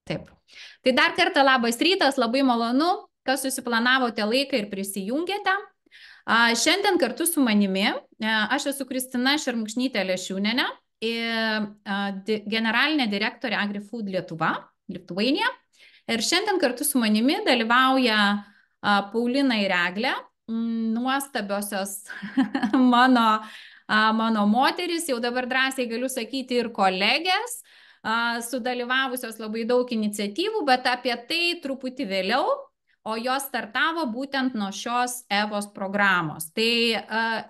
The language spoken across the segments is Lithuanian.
Taip. Tai dar kartą labas rytas, labai malonu, kas susiplanavote laiką ir prisijungėte. Šiandien kartu su manimi, aš esu Kristina Šermukšnytė-Lešiūnienė, generalinė direktorė AgriFood Lithuania. Ir šiandien kartu su manimi dalyvauja Paulina ir Eglė, nuostabiosios mano moteris, jau dabar drąsiai galiu sakyti ir kolegės, sudalyvavusios labai daug iniciatyvų, bet apie tai truputį vėliau, o jos startavo būtent nuo šios EVOS programos. Tai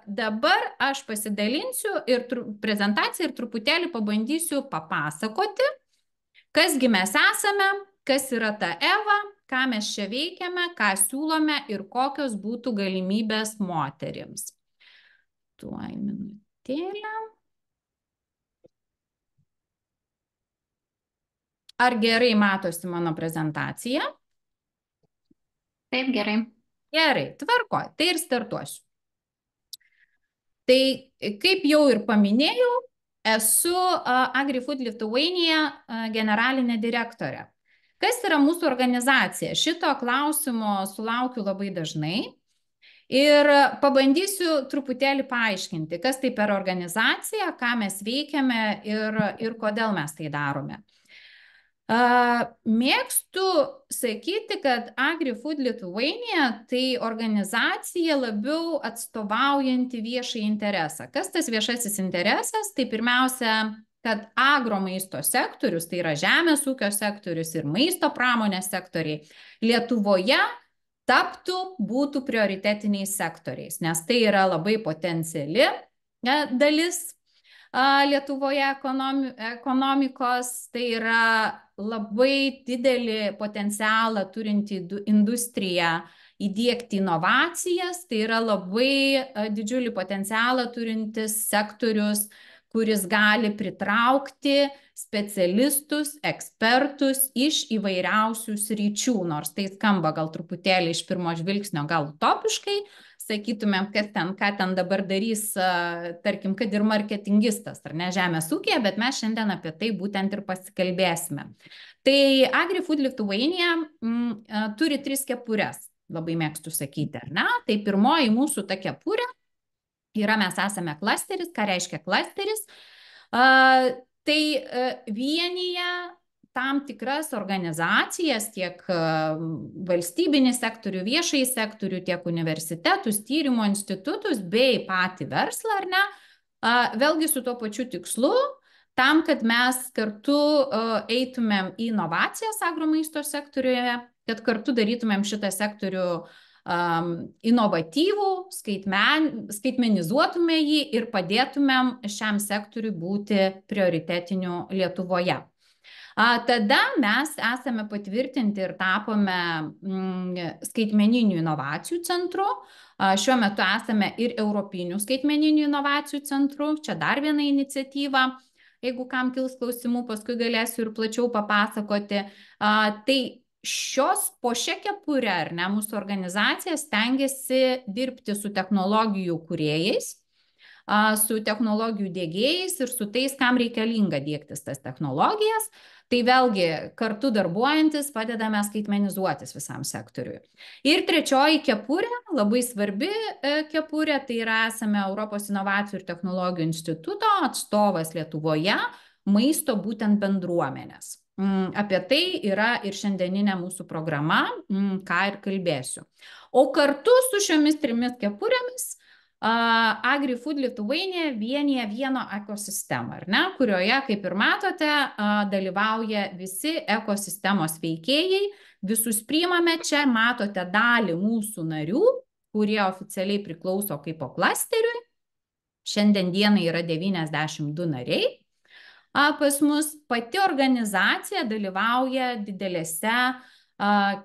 dabar aš pasidalinsiu ir prezentaciją ir truputėlį pabandysiu papasakoti, kasgi mes esame, kas yra ta EVA, ką mes čia veikiame, ką siūlome ir kokios būtų galimybės moterims. Tuoj minutėlę. Ar gerai matosi mano prezentacija? Taip, gerai. Gerai, tvarkoj, tai ir startuosiu. Tai kaip jau ir paminėjau, esu AgriFood Lithuania generalinė direktorė. Kas yra mūsų organizacija? Šito klausimo sulaukiu labai dažnai ir pabandysiu truputėlį paaiškinti, kas tai per organizacija, ką mes veikiame ir kodėl mes tai darome. Mėgstu sakyti, kad AgriFood Lithuania tai organizacija labiau atstovaujanti viešąjį interesą. Kas tas viešasis interesas? Tai pirmiausia, kad agromaisto sektorius, tai yra žemės ūkio sektorius ir maisto pramonės sektoriai, Lietuvoje būtų prioritetiniais sektoriais, nes tai yra labai potenciali dalis Lietuvoje ekonomikos, tai yra labai didelį potencialą turinti industrija įdiegti inovacijas, tai yra labai didžiulį potencialą turintis sektorius, kuris gali pritraukti specialistus, ekspertus iš įvairiausių sričių, nors tai skamba gal truputėlį iš pirmo žvilgsnio gal utopiškai, sakytumėm, ką ten dabar darys, tarkim, kad ir marketingistas, ar ne, žemės ūkėje, bet mes šiandien apie tai būtent ir pasikalbėsime. Tai AgriFood Lithuania turi 3 kepures, labai mėgstu sakyti, ar ne? Tai pirmoji mūsų ta kepurė yra, mes esame klasteris. Ką reiškia klasteris? Tai vienyje tam tikras organizacijas, tiek valstybinį sektorių, viešąjį sektorių, tiek universitetus, tyrimo institutus, bei patį verslą, ar ne, vėlgi su tuo pačiu tikslu, tam, kad mes kartu eitumėm į inovacijas agromaisto sektoriuje, kad kartu darytumėm šitą sektorių inovatyvų, skaitmenizuotume jį ir padėtumėm šiam sektoriui būti prioritetiniu Lietuvoje. Tada mes esame patvirtinti ir tapome skaitmeninių inovacijų centru. Šiuo metu esame ir Europinių skaitmeninių inovacijų centru. Čia dar viena iniciatyva. Jeigu kam kils klausimų, paskui galėsiu ir plačiau papasakoti. Tai po šią kepurę, ar ne, mūsų organizacija stengiasi dirbti su technologijų kūrėjais, su technologijų diegėjais ir su tais, kam reikalinga diegtis tas technologijas. Tai vėlgi kartu darbuojantis padedame skaitmenizuotis visam sektoriui. Ir trečioji kepurė, labai svarbi kepurė, tai yra esame Europos inovacijų ir technologijų instituto atstovas Lietuvoje, maisto būtent bendruomenės. Apie tai yra ir šiandieninė mūsų programa, ką ir kalbėsiu. O kartu su šiomis 3 kepurėmis AgriFood Lithuania vienyje vieno ekosistemą, ar ne, kurioje, kaip ir matote, dalyvauja visi ekosistemos veikėjai, visus priimame čia, matote dalį mūsų narių, kurie oficialiai priklauso kaip po klasteriui, šiandien dienai yra 92 nariai, pas mus pati organizacija dalyvauja didelėse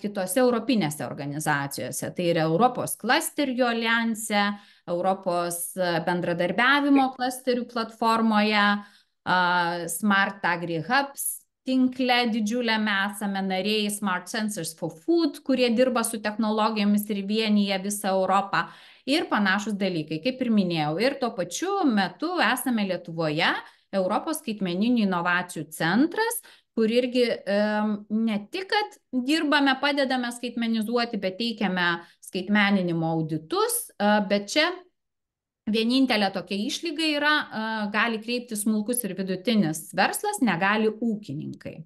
kitose europinėse organizacijose, tai yra Europos klasterių alianse, Europos bendradarbiavimo klasterių platformoje, Smart Agri Hubs tinkle didžiuliame esame nariai, Smart Sensors for Food, kurie dirba su technologijomis ir vienyje visą Europą ir panašus dalykai, kaip ir minėjau. Ir tuo pačiu metu esame Lietuvoje Europos skaitmeninių inovacijų centras, kur irgi ne tik, kad dirbame, padedame skaitmenizuoti, bet teikiame skaitmeninimo auditus, bet čia vienintelė tokia išlyga yra, gali kreiptis smulkus ir vidutinis verslas, negali ūkininkai.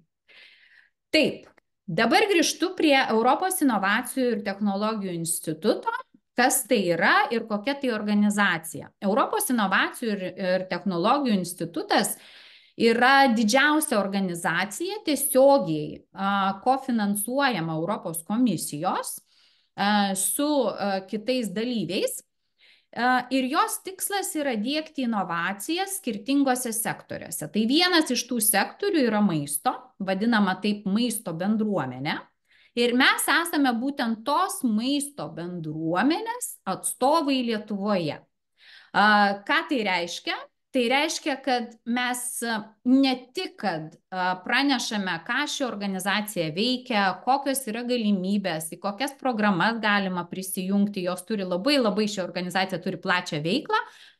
Taip, dabar grįžtu prie Europos inovacijų ir technologijų instituto. Kas tai yra ir kokia tai organizacija. Europos inovacijų ir technologijų institutas yra didžiausia organizacija tiesiogiai kofinansuojama Europos komisijos su kitais dalyviais. Ir jos tikslas yra diegti inovacijas skirtingose sektoriuose. Tai vienas iš tų sektorių yra maisto, vadinama taip maisto bendruomenė. Ir mes esame būtent tos maisto bendruomenės atstovai Lietuvoje. Ką tai reiškia? Tai reiškia, kad mes ne tik, kad pranešame, ką ši organizacija veikia, kokios yra galimybės, į kokias programas galima prisijungti, jos turi labai ši organizacija turi plačią veiklą,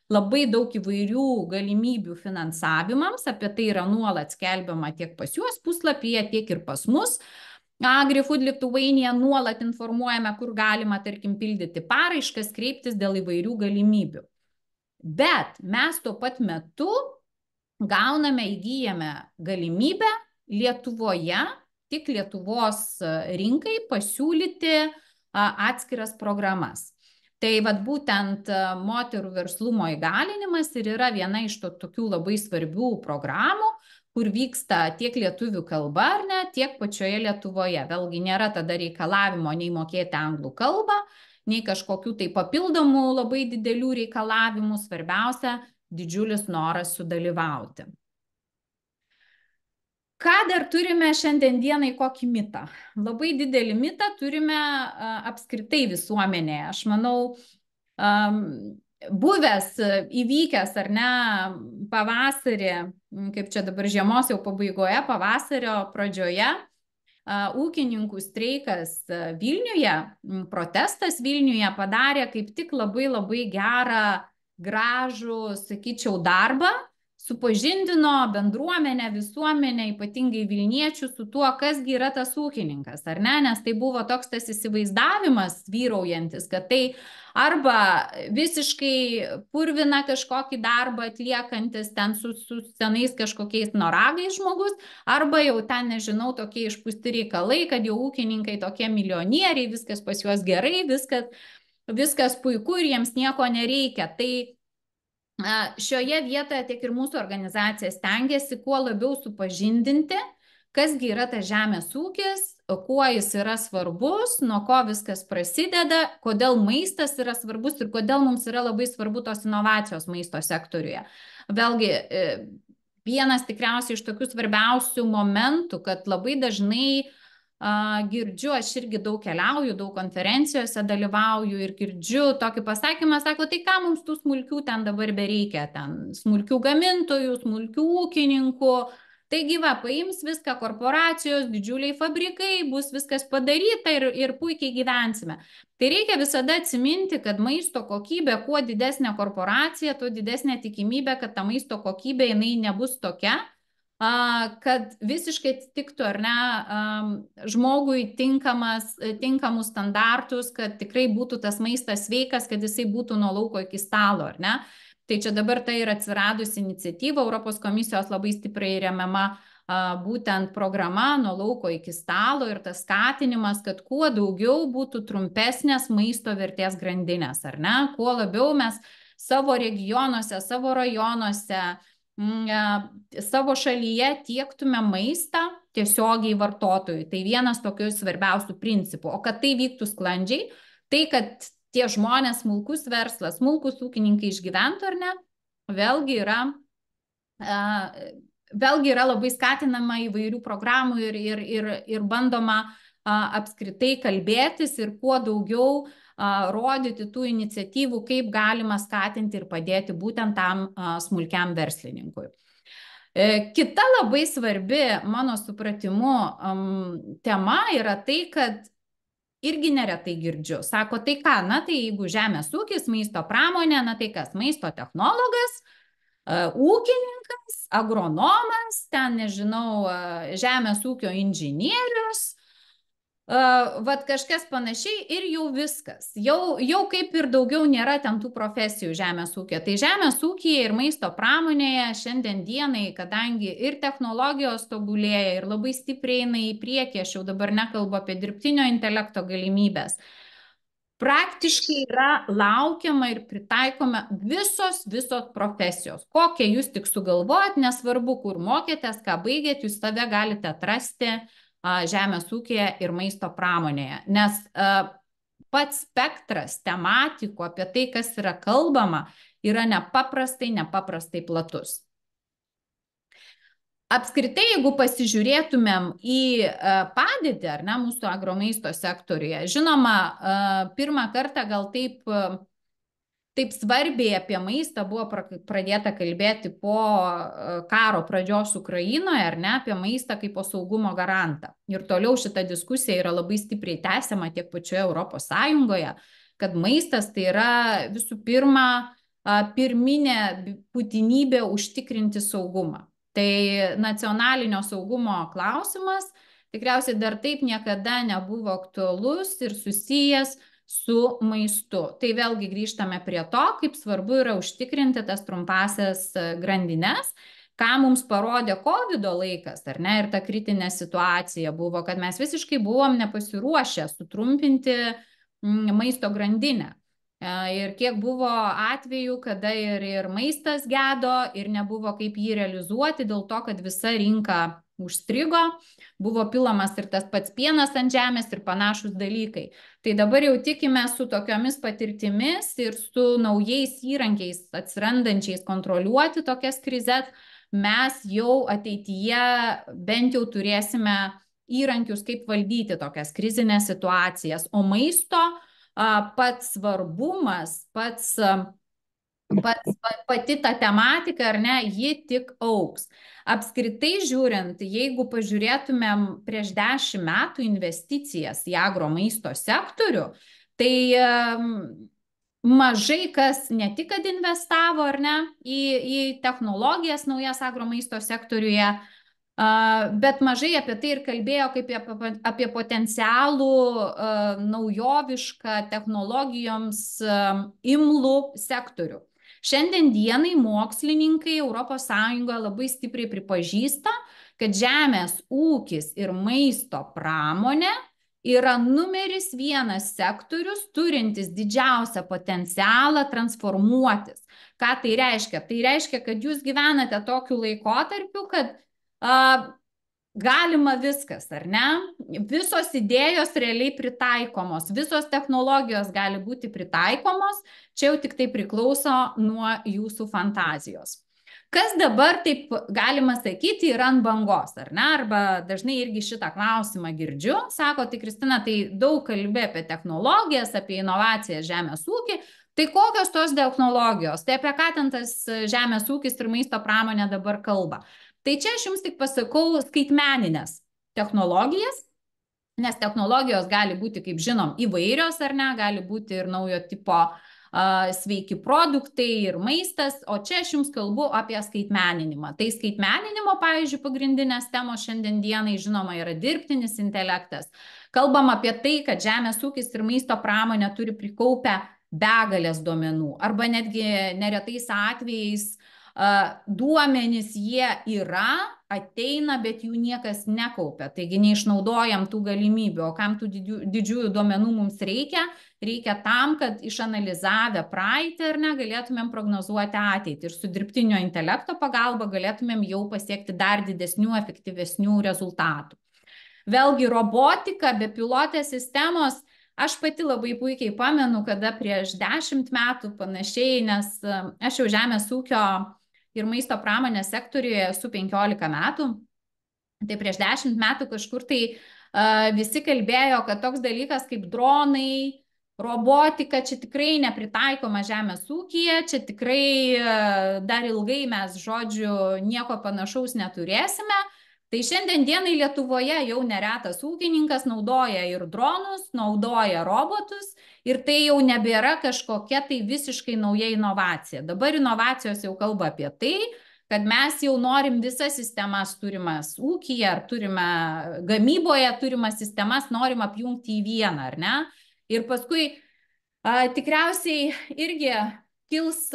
labai daug įvairių galimybių finansavimams, apie tai yra nuolat skelbiama tiek pas juos puslapyje, tiek ir pas mus. AgriFood Lithuania nuolat informuojame, kur galima, tarkim, pildyti paraiškas, kreiptis dėl įvairių galimybių. Bet mes tuo pat metu įgyjame galimybę Lietuvoje, tik Lietuvos rinkai pasiūlyti atskiras programas. Tai vat būtent moterų verslumo įgalinimas ir yra viena iš tokių labai svarbių programų, kur vyksta tiek lietuvių kalba, ar ne, tiek pačioje Lietuvoje. Vėlgi nėra tada reikalavimo nei mokėti anglų kalbą, nei kažkokių tai papildomų labai didelių reikalavimų, svarbiausia, didžiulis noras sudalyvauti. Ką dar turime šiandien dienai, kokį mitą? Labai didelį mitą turime apskritai visuomenėje. Aš manau, buvęs, įvykęs ar ne pavasarį, kaip čia dabar žiemos jau pabaigoje, pavasario pradžioje, ūkininkų streikas Vilniuje, protestas Vilniuje padarė kaip tik labai gerą, gražų, sakyčiau, darbą, supažindino bendruomenę, visuomenę, ypatingai Vilniečių, su tuo, kasgi yra tas ūkininkas, ar ne? Nes tai buvo toks tas įsivaizdavimas vyraujantis, kad tai arba visiškai purvina kažkokį darbą atliekantis ten su senais kažkokiais noragais žmogus, arba jau ten, nežinau, tokie išpūsti reikalai, kad jau ūkininkai tokie milijonieriai, viskas pas juos gerai, viskas puiku ir jiems nieko nereikia. Tai šioje vietoje tiek ir mūsų organizacija stengiasi kuo labiau supažindinti, kasgi yra tas žemės ūkis, kuo jis yra svarbus, nuo ko viskas prasideda, kodėl maistas yra svarbus ir kodėl mums yra labai svarbu tos inovacijos maisto sektoriuje. Vėlgi, vienas tikriausiai iš tokių svarbiausių momentų, kad labai dažnai girdžiu, aš irgi daug keliauju, daug konferencijose dalyvauju ir girdžiu tokį pasakymą, sako, tai ką mums tų smulkių ten dabar bereikia, ten smulkių gamintojų, smulkių ūkininkų, taigi va, paims viską korporacijos, didžiuliai fabrikai, bus viskas padaryta ir puikiai gyvensime. Tai reikia visada atsiminti, kad maisto kokybė, kuo didesnė korporacija, tuo didesnė tikimybė, kad ta maisto kokybė jinai nebus tokia, kad visiškai atitiktų ar ne žmogui tinkamus standartus, kad tikrai būtų tas maistas sveikas, kad jisai būtų nuo lauko iki stalo, ar ne? Tai čia dabar tai yra atsiradusi iniciatyva, Europos komisijos labai stipriai remiama būtent programa nuo lauko iki stalo ir tas skatinimas, kad kuo daugiau būtų trumpesnės maisto vertės grandinės, ar ne? Kuo labiau mes savo regionuose, savo rajonuose, savo šalyje tiektume maistą tiesiogiai vartotojui. Tai vienas tokių svarbiausių principų. O kad tai vyktų sklandžiai, tai kad tie žmonės, smulkus verslas, smulkus ūkininkai išgyventų ar ne, vėlgi yra labai skatinama įvairių programų ir bandoma apskritai kalbėtis ir kuo daugiau rodyti tų iniciatyvų, kaip galima skatinti ir padėti būtent tam smulkiam verslininkui. Kita labai svarbi, mano supratimu, tema yra tai, kad irgi neretai girdžiu. Sako, tai ką, na tai jeigu žemės ūkis, maisto pramonė, na tai kas, maisto technologas, ūkininkas, agronomas, ten, nežinau, žemės ūkio inžinierius, vat kažkas panašiai ir jau viskas. Jau kaip ir daugiau nėra ten tų profesijų žemės ūkio. Tai žemės ūkyje ir maisto pramonėje šiandien dienai, kadangi ir technologijos tobulėja ir labai stipriai eina į priekį, aš jau dabar nekalbu apie dirbtinio intelekto galimybės, praktiškai yra laukiama ir pritaikoma visos profesijos. Kokią jūs tik sugalvojat, nesvarbu, kur mokėtės, ką baigėt, jūs save galite atrasti žemės ūkyje ir maisto pramonėje. Nes pats spektras tematikų apie tai, kas yra kalbama, yra nepaprastai platus. Apskritai, jeigu pasižiūrėtumėm į padėtį, ar ne, mūsų agromaisto sektoriuje, žinoma, pirmą kartą gal taip svarbiai apie maistą buvo pradėta kalbėti po karo pradžios Ukrainoje, ar ne, apie maistą kaip po saugumo garantą. Ir toliau šita diskusija yra labai stipriai tęsiama tiek pačioje Europos Sąjungoje, kad maistas tai yra visų pirma pirminė būtinybė užtikrinti saugumą. Tai nacionalinio saugumo klausimas tikriausiai dar taip niekada nebuvo aktualus ir susijęs su maistu. Tai vėlgi grįžtame prie to, kaip svarbu yra užtikrinti tas trumpasias grandines, ką mums parodė COVID laikas, ar ne, ir ta kritinė situacija buvo, kad mes visiškai buvom nepasiruošę sutrumpinti maisto grandinę. Ir kiek buvo atvejų, kada ir maistas gedo ir nebuvo kaip jį realizuoti dėl to, kad visa rinka užstrigo, buvo pilamas ir tas pats pienas ant žemės ir panašus dalykai. Tai dabar jau tikime su tokiomis patirtimis ir su naujais įrankiais atsirandančiais kontroliuoti tokias krizes, mes jau ateityje bent jau turėsime įrankius, kaip valdyti tokias krizinės situacijas. O maisto pats svarbumas, pati ta tematika, ar ne, ji tik augs. Apskritai žiūrint, jeigu pažiūrėtumėm prieš 10 metų investicijas į agromaisto sektorių, tai mažai kas ne tik, kad investavo, ar ne, į technologijas naujas agromaisto sektoriuje, bet mažai apie tai ir kalbėjo kaip apie potencialų naujovišką technologijoms imlų sektorių. Šiandien dienai mokslininkai Europos Sąjungoje labai stipriai pripažįsta, kad žemės ūkis ir maisto pramonė yra numeris 1 sektorius, turintis didžiausią potencialą transformuotis. Ką tai reiškia? Tai reiškia, kad jūs gyvenate tokiu laikotarpiu, kad galima viskas, ar ne? Visos idėjos realiai pritaikomos, visos technologijos gali būti pritaikomos, čia jau tik tai priklauso nuo jūsų fantazijos. Kas dabar, taip galima sakyti, yra ant bangos, ar ne? Arba dažnai irgi šitą klausimą girdžiu, sako, tai Kristina, tai daug kalbė apie technologijas, apie inovacijas žemės ūkį, tai kokios tos technologijos, tai apie ką ten tas žemės ūkis ir maisto pramonė dabar kalba. Tai čia aš jums tik pasakau skaitmeninės technologijas, nes technologijos gali būti, kaip žinom, įvairios, ar ne, gali būti ir naujo tipo sveiki produktai ir maistas, o čia aš jums kalbu apie skaitmeninimą. Tai skaitmeninimo, pavyzdžiui, pagrindinės temos šiandien dienai, žinoma, yra dirbtinis intelektas. Kalbam apie tai, kad žemės ūkis ir maisto pramonė turi prikaupę begalės duomenų, arba netgi neretais atvejais duomenys jie yra, ateina, bet jų niekas nekaupia. Taigi neišnaudojam tų galimybių. O kam tų didžiųjų duomenų mums reikia? Reikia tam, kad išanalizavę praeitį ar ne, galėtumėm prognozuoti ateitį. Ir su dirbtinio intelekto pagalba galėtumėm jau pasiekti dar didesnių, efektyvesnių rezultatų. Vėlgi robotika, bepilotės sistemos. Aš pati labai puikiai pamenu, kada prieš 10 metų panašiai, nes aš jau žemės ūkio ir maisto pramonės sektoriuje esu 15 metų. Tai prieš 10 metų kažkur tai visi kalbėjo, kad toks dalykas kaip dronai, robotika čia tikrai nepritaikoma žemės ūkyje, čia tikrai dar ilgai mes, žodžiu, nieko panašaus neturėsime. Tai šiandien dienai Lietuvoje jau neretas ūkininkas naudoja ir dronus, naudoja robotus ir tai jau nebėra kažkokia tai visiškai nauja inovacija. Dabar inovacijos jau kalba apie tai, kad mes jau norim visas sistemas turimas ūkyje ar turime gamyboje turimas sistemas, norim apjungti į vieną, ar ne? Ir paskui tikriausiai irgi kils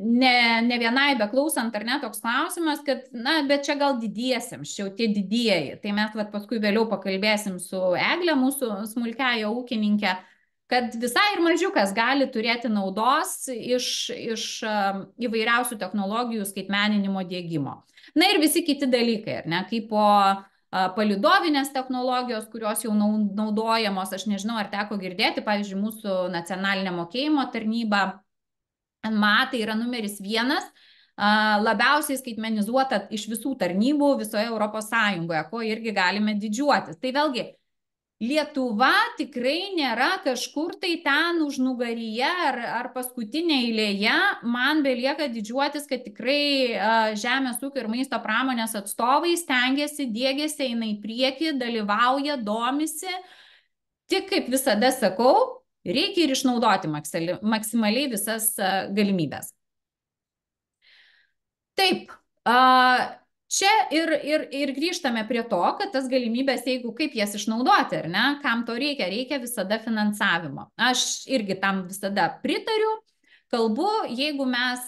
ne vienai beklausant ar ne toks klausimas, kad, na, bet čia gal didiesiems, čia jau tie didieji. Tai mes paskui vėliau pakalbėsim su Egle, mūsų smulkiaja ūkininkė, kad visai ir mažiukas gali turėti naudos iš įvairiausių technologijų skaitmeninimo dėgymo. Na ir visi kiti dalykai, ar ne, kaip po palidovinės technologijos, kurios jau naudojamos, aš nežinau, ar teko girdėti, pavyzdžiui, mūsų nacionalinė mokėjimo tarnyba NMA yra numeris 1 labiausiai skaitmenizuota iš visų tarnybų visoje Europos Sąjungoje, ko irgi galime didžiuotis. Tai vėlgi, Lietuva tikrai nėra kažkur tai ten užnugaryje ar paskutinė eilėje. Man belieka didžiuotis, kad tikrai žemės ūkio ir maisto pramonės atstovai stengiasi, dėgiasi, eina į priekį, dalyvauja, domisi. Tik kaip visada sakau, reikia ir išnaudoti maksimaliai visas galimybės. Taip, čia ir grįžtame prie to, kad tas galimybės, jeigu kaip jas išnaudoti, ar ne, kam to reikia, reikia visada finansavimo. Aš irgi tam visada pritariu. Kalbu, jeigu mes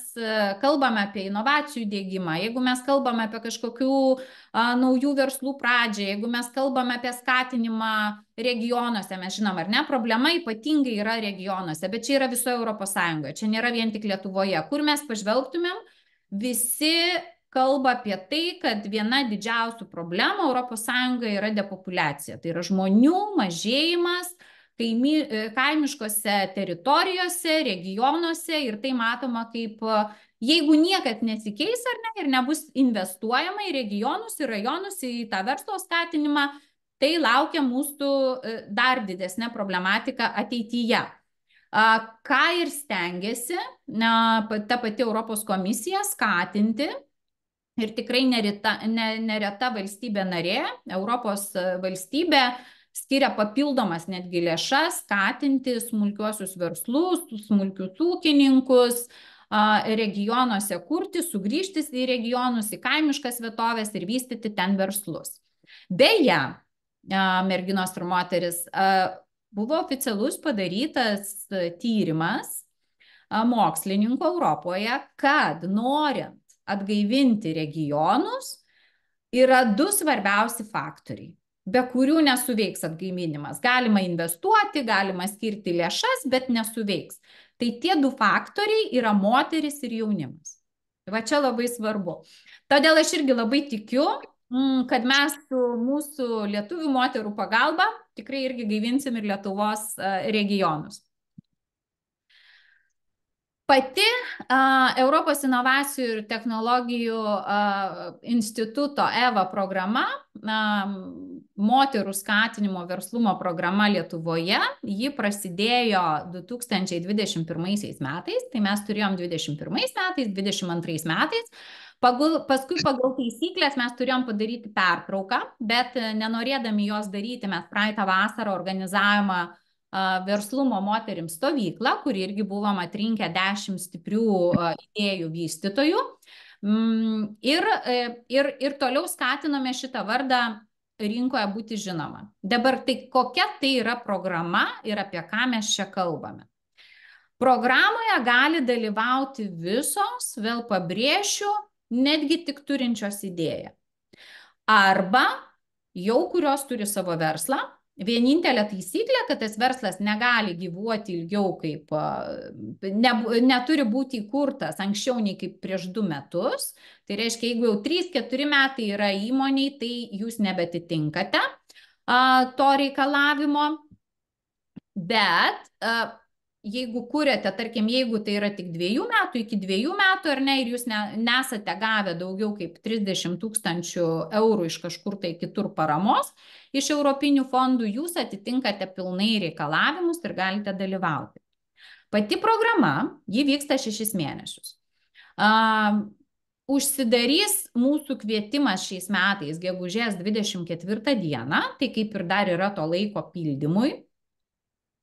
kalbame apie inovacijų dėgymą, jeigu mes kalbame apie kažkokių naujų verslų pradžią, jeigu mes kalbame apie skatinimą regionuose, mes žinom, ar ne, problema ypatingai yra regionuose, bet čia yra visoje Europos Sąjungoje, čia nėra vien tik Lietuvoje. Kur mes pažvelgtumėm, visi kalba apie tai, kad viena didžiausių problemų Europos Sąjungoje yra depopulacija. Tai yra žmonių mažėjimas kaimiškose teritorijose, regionuose ir tai matoma kaip, jeigu niekad nesikeis ar ne, ir nebus investuojama į regionus, į rajonus, į tą verslo skatinimą, tai laukia mūsų dar didesnė problematika ateityje. Ką ir stengiasi ta pati Europos komisija skatinti ir tikrai nereta valstybė narė, Europos valstybė, skiria papildomas netgi lėšas skatinti smulkiuosius verslus, smulkius ūkininkus regionuose kurti, sugrįžti į regionus, į kaimiškas vietovės ir vystyti ten verslus. Beje, merginos ir moteris, buvo oficialus padarytas tyrimas mokslininkų Europoje, kad norint atgaivinti regionus yra 2 svarbiausi faktoriai, be kurių nesuveiks atgaivinimas. Galima investuoti, galima skirti lėšas, bet nesuveiks. Tai tie 2 faktoriai yra moteris ir jaunimas. Va čia labai svarbu. Todėl aš irgi labai tikiu, kad mes su mūsų lietuvių moterų pagalba tikrai irgi gaivinsim ir Lietuvos regionus. Pati Europos inovacijų ir technologijų instituto EVA programa, moterų skatinimo verslumo programa Lietuvoje, ji prasidėjo 2021 metais, tai mes turėjom 21 metais, 22 metais, paskui pagal taisyklės mes turėjom padaryti pertrauką, bet nenorėdami jos daryti, mes praeitą vasarą organizavimą verslumo moterims stovyklą, kur irgi buvom atrinkę 10 stiprių idėjų vystytojų. Ir toliau skatinome šitą vardą rinkoje būti žinoma. Dabar tai kokia tai yra programa ir apie ką mes čia kalbame. Programoje gali dalyvauti visos, vėl pabrėšiu, netgi tik turinčios idėją. Arba jau kurios turi savo verslą. Vienintelė taisyklė, kad tas verslas negali gyvuoti ilgiau kaip, neturi būti įkurtas anksčiau nei kaip prieš 2 metus. Tai reiškia, jeigu jau 3-4 metai yra įmoniai, tai jūs nebetitinkate to reikalavimo. Bet jeigu kuriate, tarkim, jeigu tai yra tik 2 metų, iki 2 metų, ar ne, ir jūs nesate gavę daugiau kaip 30 000 eurų iš kažkur tai kitur paramos, iš europinių fondų, jūs atitinkate pilnai reikalavimus ir galite dalyvauti. Pati programa, ji vyksta 6 mėnesius. užsidarys mūsų kvietimas šiais metais gegužės 24 dieną, tai kaip ir dar yra to laiko pildymui.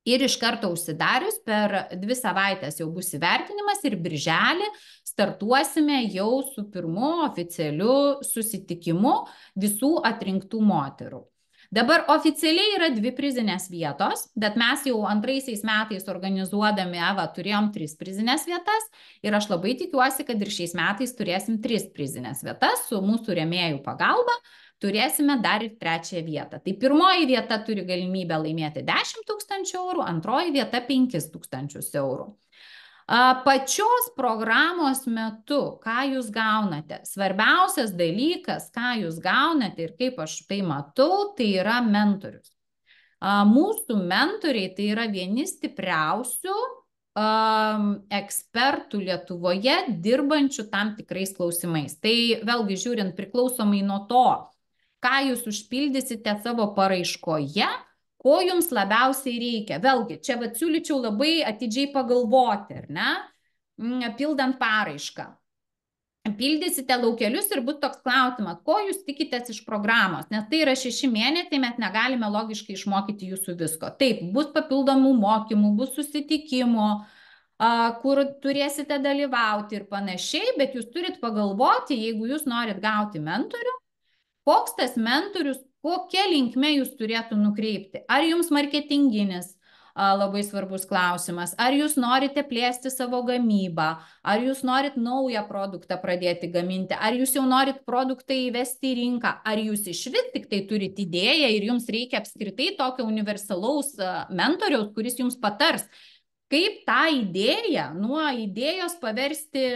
Ir iš karto užsidarius per 2 savaitės jau bus įvertinimas ir birželį startuosime jau su pirmu oficialiu susitikimu visų atrinktų moterų. Dabar oficialiai yra 2 prizinės vietos, bet mes jau antraisiais metais organizuodami EVA turėjom 3 prizinės vietas ir aš labai tikiuosi, kad ir šiais metais turėsim 3 prizinės vietas su mūsų rėmėjų pagalba. Turėsime dar ir 3 vietą. Tai pirmoji vieta turi galimybę laimėti 10 000 eurų, antroji vieta 5 000 eurų. Pačios programos metu, ką jūs gaunate? Svarbiausias dalykas, ką jūs gaunate ir kaip aš tai matau, tai yra mentorius. Mūsų mentoriai tai yra vieni stipriausių ekspertų Lietuvoje dirbančių tam tikrais klausimais. Tai vėlgi žiūrint priklausomai nuo to, ką jūs užpildysite savo paraiškoje, ko jums labiausiai reikia. Vėlgi, čia siūlyčiau labai atidžiai pagalvoti, ar ne, pildant paraišką. Pildysite laukelius ir bus toks klausimas, ko jūs tikitės iš programos, nes tai yra 6 mėnesiai, mes negalime logiškai išmokyti jūsų visko. Taip, bus papildomų mokymų, bus susitikimų, kur turėsite dalyvauti ir panašiai, bet jūs turit pagalvoti, jeigu jūs norit gauti mentorių, koks tas mentorius, kokia linkme jūs turėtų nukreipti. Ar jums marketinginis labai svarbus klausimas, ar jūs norite plėsti savo gamybą, ar jūs norit naują produktą pradėti gaminti, ar jūs jau norit produktą įvesti į rinką, ar jūs išvis tik tai turite idėją ir jums reikia apskritai tokio universalaus mentoriaus, kuris jums patars, kaip tą idėją nuo idėjos paversti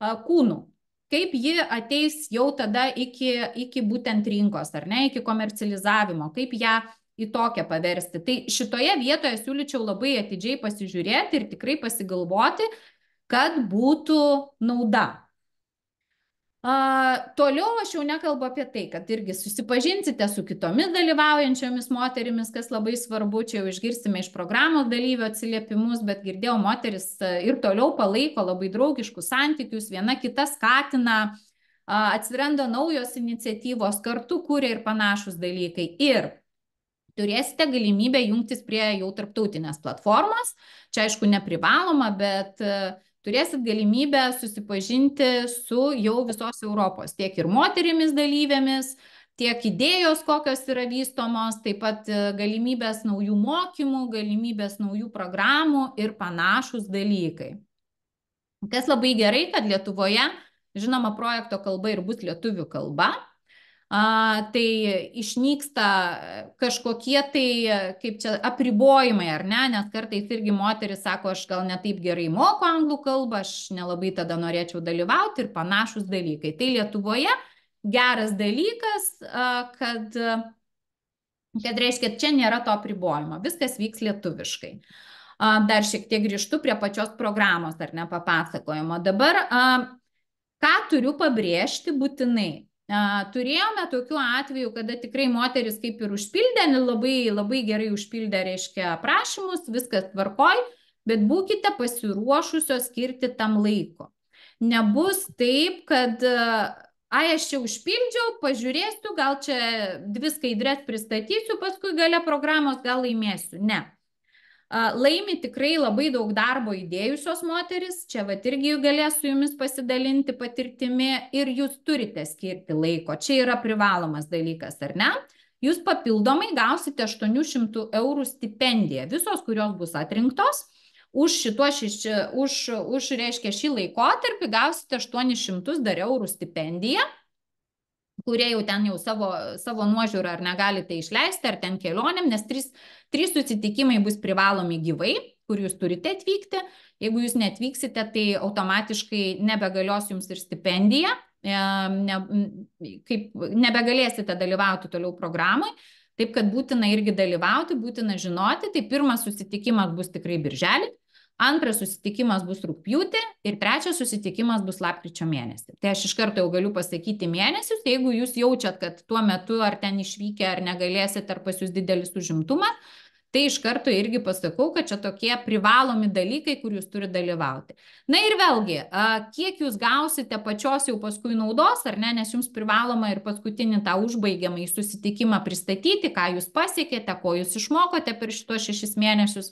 kūnu. Kaip ji ateis jau tada iki būtent rinkos, ar ne, iki komercializavimo, kaip ją į tokią paversti. Tai šitoje vietoje siūlyčiau labai atidžiai pasižiūrėti ir tikrai pasigalvoti, kad būtų nauda. Toliau aš jau nekalbu apie tai, kad irgi susipažinsite su kitomis dalyvaujančiomis moterimis, kas labai svarbu, čia jau išgirsime iš programos dalyvių atsiliepimus, bet girdėjau, moteris ir toliau palaiko labai draugiškus santykius, viena kita skatina, atsiranda naujos iniciatyvos, kartu kuria ir panašus dalykai. Ir turėsite galimybę jungtis prie jau tarptautinės platformos, čia aišku neprivaloma, bet turėsit galimybę susipažinti su jau visos Europos, tiek ir moterimis dalyvėmis, tiek idėjos, kokios yra vystomos, taip pat galimybės naujų mokymų, galimybės naujų programų ir panašus dalykai. Kas labai gerai, kad Lietuvoje, žinoma, projekto kalba ir bus lietuvių kalba, tai išnyksta kažkokie tai, kaip čia, apribojimai, ar ne, nes kartais irgi moteris sako, aš gal ne taip gerai moku anglų kalbą, aš nelabai tada norėčiau dalyvauti ir panašus dalykai. Tai Lietuvoje geras dalykas, kad reiškia, čia nėra to apribojimo, viskas vyks lietuviškai. Dar šiek tiek grįžtu prie pačios programos, ar ne, papasakojimo. Dabar, ką turiu pabrėžti būtinai? Turėjome tokių atvejų, kada tikrai moteris kaip ir užpildė, labai gerai užpildė, reiškia, prašymus, viskas tvarkoj, bet būkite pasiruošusios skirti tam laiko. Nebus taip, kad, aš čia užpildžiau, pažiūrėsiu, gal čia 2 skaidres pristatysiu, paskui gale programos gal laimėsiu. Ne. Laimi tikrai labai daug darbo įdėjusios moteris, čia vat irgi galės su jumis pasidalinti patirtimi ir jūs turite skirti laiko, čia yra privalomas dalykas, ar ne? Jūs papildomai gausite 800 eurų stipendiją, visos, kurios bus atrinktos, reiškia, šį laikotarpį gausite 800 dar eurų stipendiją, kurie jau ten jau savo nuožiūrą ar negalite išleisti, ar ten kelionėm, nes 3 susitikimai bus privalomi gyvai, kur jūs turite atvykti. Jeigu jūs netvyksite, tai automatiškai nebegalios jums ir stipendija, nebegalėsite dalyvauti toliau programai, taip kad būtina irgi dalyvauti, būtina žinoti. Tai pirmas susitikimas bus tikrai birželį, antras susitikimas bus rugpjūtį ir trečias susitikimas bus lapkričio mėnesį. Tai aš iš karto jau galiu pasakyti mėnesius, jeigu jūs jaučiat, kad tuo metu ar ten išvykę, ar negalėsit, ar pas jūs didelis užimtumas, Tai iš karto irgi pasakau, kad čia tokie privalomi dalykai, kur jūs turite dalyvauti. Na ir vėlgi, kiek jūs gausite pačios jau paskui naudos, ar ne, nes jums privaloma ir paskutinį tą užbaigiamą į susitikimą pristatyti, ką jūs pasiekėte, ko jūs išmokote per šitos 6 mėnesius.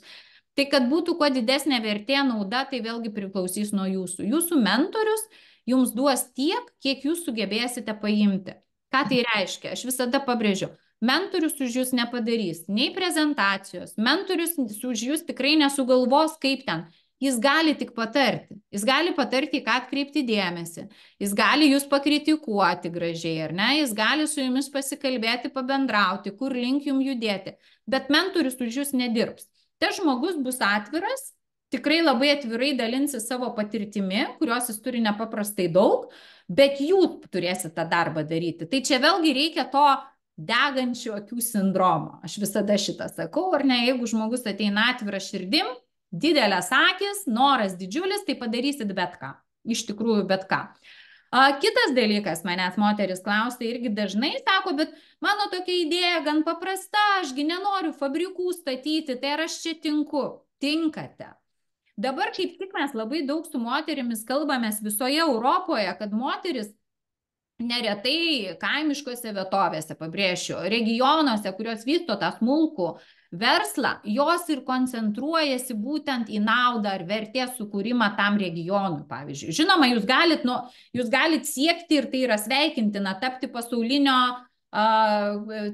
Tai kad būtų kuo didesnė vertė, nauda, tai vėlgi priklausys nuo jūsų. Jūsų mentorius jums duos tiek, kiek jūs sugebėsite paimti. Ką tai reiškia? Aš visada pabrėžiu, mentorius už jūs nepadarys nei prezentacijos, mentorius už jūs tikrai nesugalvos kaip ten. Jis gali tik patarti. Jis gali patarti, ką atkreipti dėmesį. Jis gali jūs pakritikuoti gražiai, ar ne? Jis gali su jumis pasikalbėti, pabendrauti, kur link jums judėti. Bet mentorius už jūs nedirbs. Tas žmogus bus atviras, tikrai labai atvirai dalinsis savo patirtimi, kurios jis turi nepaprastai daug, bet jūs turėsite tą darbą daryti. Tai čia vėlgi reikia to degančių akių sindromo. Aš visada šitą sakau, ar ne, jeigu žmogus ateina atvira širdim, didelės akis, noras didžiulis, tai padarysit bet ką. Iš tikrųjų bet ką. Kitas dalykas, manęs moteris klausia irgi dažnai, sako, bet mano tokia idėja gan paprasta, ašgi nenoriu fabrikų statyti, tai ar aš čia tinku? Tinkate. Dabar kaip tik mes labai daug su moterimis kalbamės visoje Europoje, kad moteris neretai kaimiškose vietovėse, pabrėšiu, regionuose, kurios vysto tą smulkų verslą, jos ir koncentruojasi būtent į naudą ar vertės sukūrimą tam regionui, pavyzdžiui. Žinoma, jūs galit siekti, ir tai yra sveikintina, tapti pasaulinio,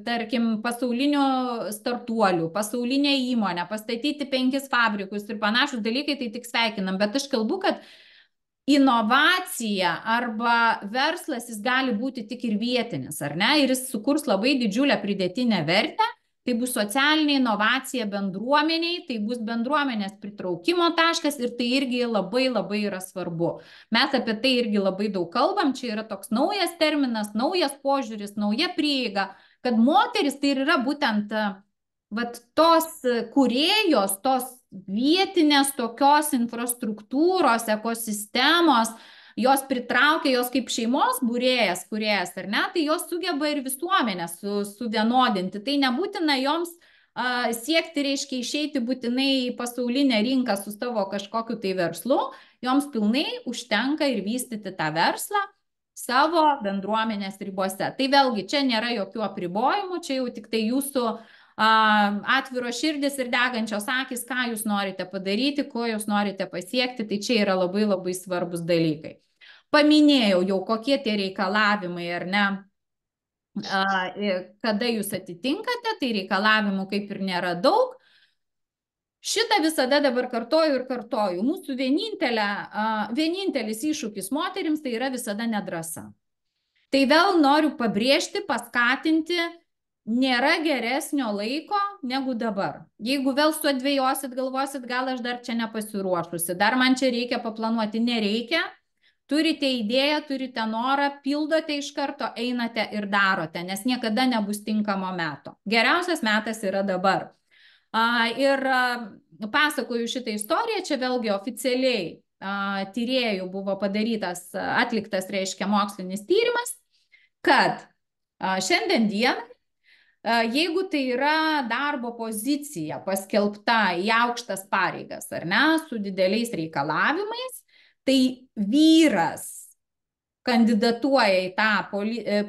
tarkim, pasauliniu startuoliu, pasaulinė įmonė, pastatyti 5 fabrikus ir panašus dalykai, tai tik sveikinam. Bet aš kalbu, kad inovacija arba verslas, jis gali būti tik ir vietinis, ar ne? Ir jis sukurs labai didžiulę pridėtinę vertę. Tai bus socialinė inovacija bendruomeniai, tai bus bendruomenės pritraukimo taškas ir tai irgi labai labai yra svarbu. Mes apie tai irgi labai daug kalbam, čia yra toks naujas terminas, naujas požiūris, nauja prieiga, kad moteris tai yra būtent tos kūrėjos, tos vietinės tokios infrastruktūros, ekosistemos, jos pritraukia, jos kaip šeimos būrėjas, kūrėjas, ar ne, tai jos sugeba ir visuomenę suvienodinti. Tai nebūtina joms siekti, reiškia, išeiti būtinai į pasaulinę rinką su savo kažkokiu tai verslu, joms pilnai užtenka ir vystyti tą verslą savo bendruomenės ribose. Tai vėlgi, čia nėra jokių apribojimų, čia jau tik tai jūsų atviro širdis ir degančios akys, ką jūs norite padaryti, ko jūs norite pasiekti, tai čia yra labai labai svarbus dalykai. Paminėjau jau, kokie tie reikalavimai, ar ne, kada jūs atitinkate, tai reikalavimų kaip ir nėra daug. Šitą visada dabar kartoju ir kartoju. Mūsų vienintelis iššūkis moterims tai yra visada nedrąsa. Tai vėl noriu pabrėžti, paskatinti, nėra geresnio laiko negu dabar. Jeigu vėl suadvėjosit, galvosit, gal aš dar čia nepasiruošusi, dar man čia reikia paplanuoti, nereikia. Turite idėją, turite norą, pildote iš karto, einate ir darote, nes niekada nebus tinkamo meto. Geriausias metas yra dabar. Ir pasakoju šitą istoriją, čia vėlgi oficialiai tyrėjų buvo atliktas, reiškia, mokslinis tyrimas, kad šiandien dieną, jeigu tai yra darbo pozicija paskelbta į aukštas pareigas, ar ne, su dideliais reikalavimais, tai vyras kandidatuoja į tą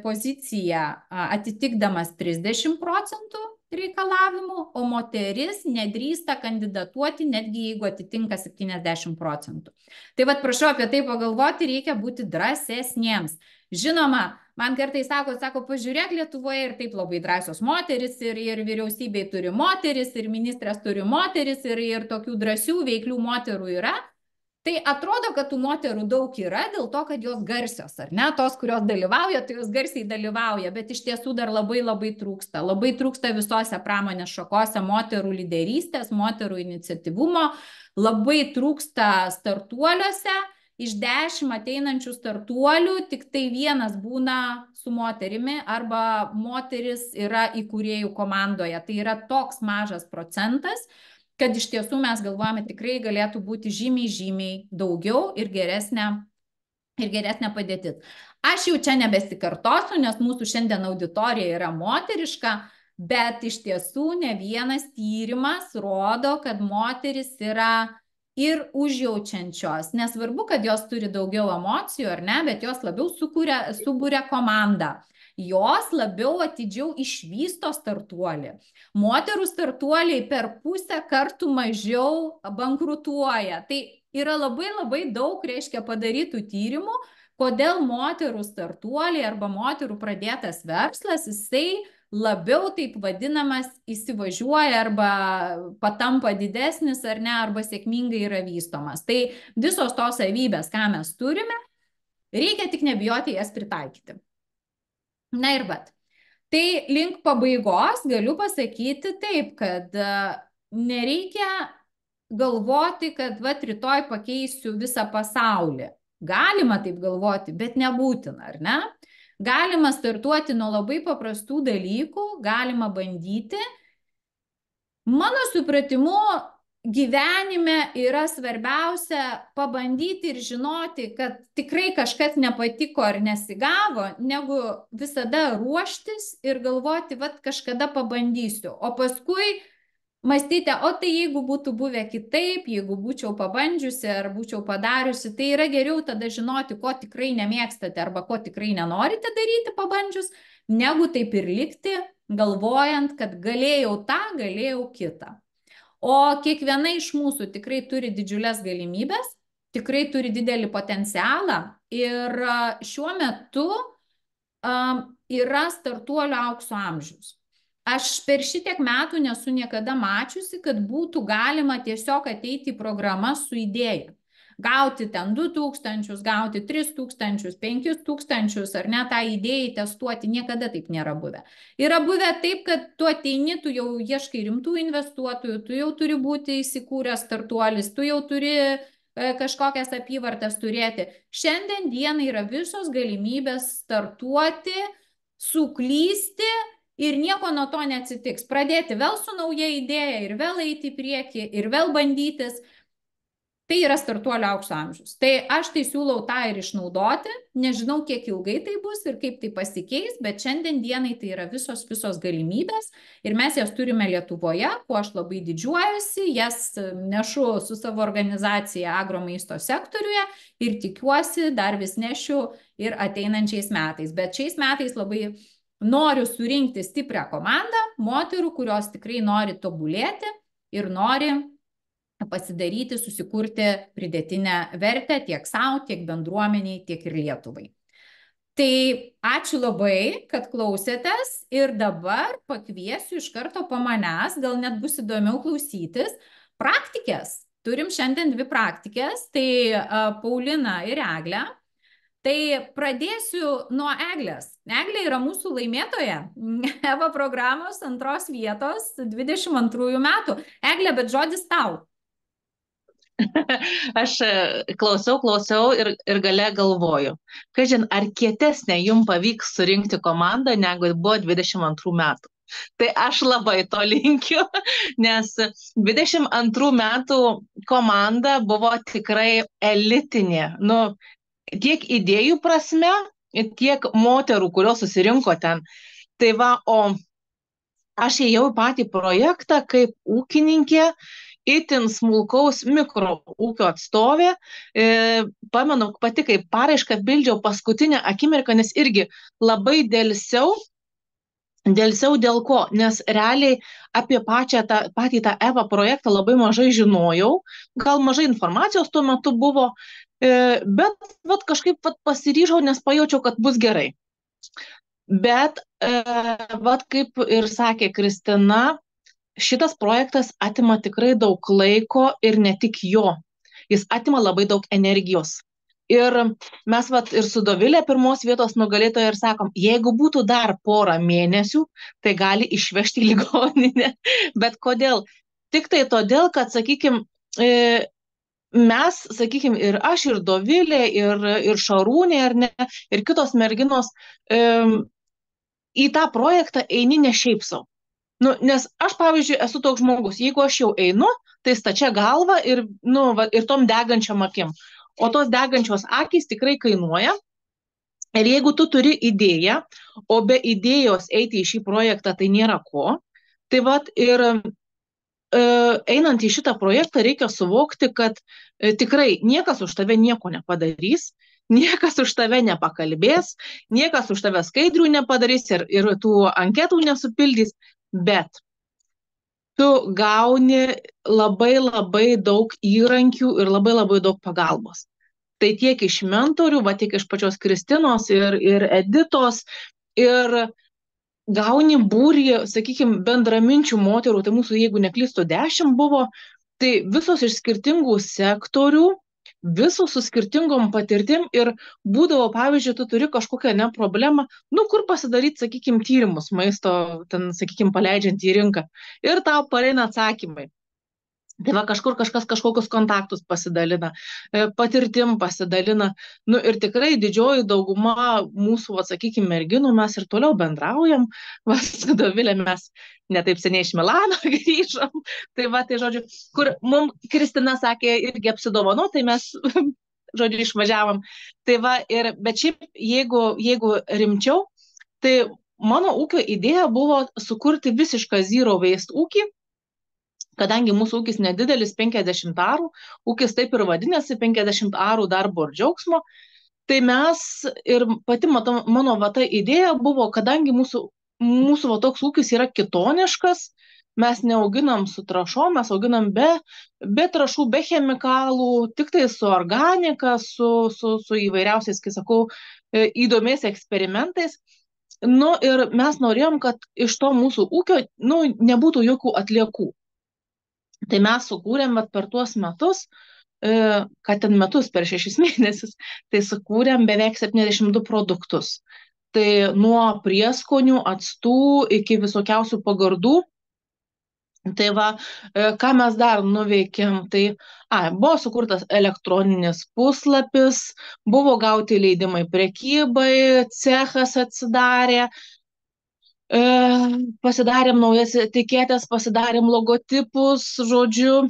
poziciją atitikdamas 30% reikalavimų, o moteris nedrįsta kandidatuoti, netgi jeigu atitinka 70%. Tai vat prašau apie tai pagalvoti, reikia būti drąsesniems. Žinoma, man kartais sako, pažiūrėk, Lietuvoje ir taip labai drąsios moteris, ir vyriausybei turi moteris, ir ministrės turi moteris, ir tokių drąsių, veiklių moterų yra. Tai atrodo, kad tų moterų daug yra dėl to, kad jos garsios, ar ne? Tos, kurios dalyvauja, tai jos garsiai dalyvauja, bet iš tiesų dar labai labai trūksta. Labai trūksta visose pramonės šakose moterų lyderystės, moterų iniciatyvumo, labai trūksta startuoliuose. Iš 10 ateinančių startuolių tik tai 1 būna su moterimi arba moteris yra įkūrėjų komandoje. Tai yra toks mažas procentas, kad iš tiesų mes galvojame tikrai galėtų būti žymiai daugiau ir geresnė padėtis. Aš jau čia nebesikartosiu, nes mūsų šiandien auditorija yra moteriška, Bet iš tiesų ne vienas tyrimas rodo, kad moteris yra ir užjaučiančios. Nesvarbu, kad jos turi daugiau emocijų ar ne, bet jos labiau suburia komandą. Jos labiau atidžiau išvysto startuolį. Moterų startuoliai per pusę kartų mažiau bankrutuoja. Tai yra labai daug, reiškia, padarytų tyrimų, kodėl moterų startuoliai arba moterų pradėtas verslas, jisai labiau taip vadinamas įsivažiuoja arba patampa didesnis ar ne, arba sėkmingai yra vystomas. Tai visos tos savybės, ką mes turime, reikia tik nebijoti jas pritaikyti. Na ir vat. Tai link pabaigos galiu pasakyti taip, kad nereikia galvoti, kad vat rytoj pakeisiu visą pasaulį. Galima taip galvoti, bet nebūtina, ar ne? Galima startuoti nuo labai paprastų dalykų, galima bandyti. Mano supratimu, gyvenime yra svarbiausia pabandyti ir žinoti, kad tikrai kažkas nepatiko ar nesigavo, negu visada ruoštis ir galvoti, vat kažkada pabandysiu, o paskui mąstyti, o tai jeigu būtų buvę kitaip, jeigu būčiau pabandžiusi ar būčiau padariusi, tai yra geriau tada žinoti, ko tikrai nemėgstate arba ko tikrai nenorite daryti pabandžius, negu taip ir likti, galvojant, kad galėjau tą, galėjau kitą. O kiekviena iš mūsų tikrai turi didžiulės galimybės, tikrai turi didelį potencialą ir šiuo metu yra startuolio aukso amžius. Aš per šitiek metų nesu niekada mačiusi, kad būtų galima tiesiog ateiti į programą su idėja. Gauti ten 2000, gauti 3000, 5000 ar ne tą idėją testuoti, niekada taip nėra buvę. Yra buvę taip, kad tu ateini, tu jau ieškai rimtų investuotojų, tu jau turi būti įsikūręs startuolis, tu jau turi kažkokias apyvartas turėti. Šiandien dienai yra visos galimybės startuoti, suklysti, ir nieko nuo to neatsitiks. Pradėti vėl su nauja idėja ir vėl eiti į priekį ir vėl bandytis. Tai yra startuolio aukso amžius. Tai aš tai siūlau tą ir išnaudoti. Nežinau, kiek ilgai tai bus ir kaip tai pasikeis, bet šiandien dienai tai yra visos galimybės ir mes jas turime Lietuvoje, kuo aš labai didžiuojuosi, jas nešu su savo organizacija agromaisto sektoriuje ir tikiuosi dar vis nešiu ir ateinančiais metais. Bet šiais metais labai noriu surinkti stiprią komandą moterų, kurios tikrai nori tobulėti ir nori pasidaryti, susikurti pridėtinę vertę tiek savo, tiek bendruomeniai, tiek ir Lietuvai. Tai ačiū labai, kad klausėtės ir dabar pakviesiu iš karto po manęs, gal net bus įdomiau klausytis, praktikės. Turim šiandien 2 praktikės, tai Paulina ir Eglė. Tai pradėsiu nuo Eglės. Eglė yra mūsų laimėtoja EVA programos 2 vietos 22 metų. Eglė, bet žodis tau. Aš klausiau ir gale galvoju, kažin, ar kietesnė jums pavyks surinkti komandą, negu buvo 22 metų. Tai aš labai to linkiu, nes 22 metų komanda buvo tikrai elitinė. Tiek idėjų prasme, tiek moterų, kurios susirinko ten. Tai va, o aš ėjau į patį projektą kaip ūkininkė, itin smulkaus mikro ūkio atstovė. Pamenu, pati kaip paraišką pildžiau paskutinę akimirką, nes irgi labai dėlsiau dėl ko, nes realiai apie patį tą EVA projektą labai mažai žinojau, gal mažai informacijos tuo metu buvo, bet kažkaip pasiryžau, nes pajaučiau, kad bus gerai. Bet, kaip ir sakė Kristina, šitas projektas atima tikrai daug laiko ir ne tik jo, jis atima labai daug energijos. Ir mes ir su Dovilė 1 vietos nugalėtoja ir sakom, jeigu būtų dar porą mėnesių, tai gali išvežti į ligoninę. Bet kodėl? Tik tai todėl, kad, sakykime, mes, sakykime, ir aš, ir Dovilė, ir Šarūnė, ar ne, ir kitos merginos į tą projektą eini ne šiaip savo. Nes aš, pavyzdžiui, esu toks žmogus, jeigu aš jau einu, tai stačia galva ir tom degančiam akim. O tos degančios akys tikrai kainuoja. Ir jeigu tu turi idėją, o be idėjos eiti į šį projektą tai nėra ko, tai vat ir einant į šitą projektą reikia suvokti, kad tikrai niekas už tave nieko nepadarys, niekas už tave nepakalbės, niekas už tave skaidrių nepadarys ir tų anketų nesupildys, bet tu gauni labai labai daug įrankių ir labai labai daug pagalbos. Tai tiek iš mentorių, va tiek iš pačios Kristinos ir Editos, ir gauni būrį, sakykime, bendraminčių moterų, tai mūsų, jeigu neklystu, 10 buvo, tai visos iš skirtingų sektorių, visos su skirtingom patirtim ir būdavo, pavyzdžiui, tu turi kažkokią problemą, nu, kur pasidaryti, sakykime, tyrimus maisto, ten, sakykime, paleidžiant į rinką. Ir tau pareina atsakymai. Tai va kažkur kažkas kažkokius kontaktus pasidalina, patirtim pasidalina. Nu ir tikrai didžioji dauguma mūsų, sakykime, merginų mes ir toliau bendraujam. Va, su Dovilė mes netaip seniai iš Milano grįžom. Tai va, tai žodžiu, kur mums Kristina sakė irgi apsidovano, tai mes, žodžiu, išvažiavom. Tai va, bet šiaip, jeigu rimčiau, tai mano ūkio idėja buvo sukurti visišką zero waste ūkį. Kadangi mūsų ūkis nedidelis, 50 arų, ūkis taip ir vadinasi, 50 arų darbo ir džiaugsmo, tai mes ir pati mano va ta idėja buvo, kadangi mūsų va toks ūkis yra kitoniškas, mes neauginam su trąšom, mes auginam be trąšų, be chemikalų, tik tai su organika, su įvairiausiais, kai sakau, įdomiais eksperimentais. Nu ir mes norėjom, kad iš to mūsų ūkio nebūtų jokių atliekų. Tai mes sukūrėm per tuos metus, kad ten metus per 6 mėnesius, tai sukūrėm beveik 72 produktus. Tai nuo prieskonių, actų iki visokiausių pagardų. Tai va, ką mes dar nuveikėm, tai buvo sukurtas elektroninis puslapis, buvo gauti leidimai prekybai, cechas atsidarė, pasidarėm naujas etiketės, pasidarėm logotipus, žodžiu,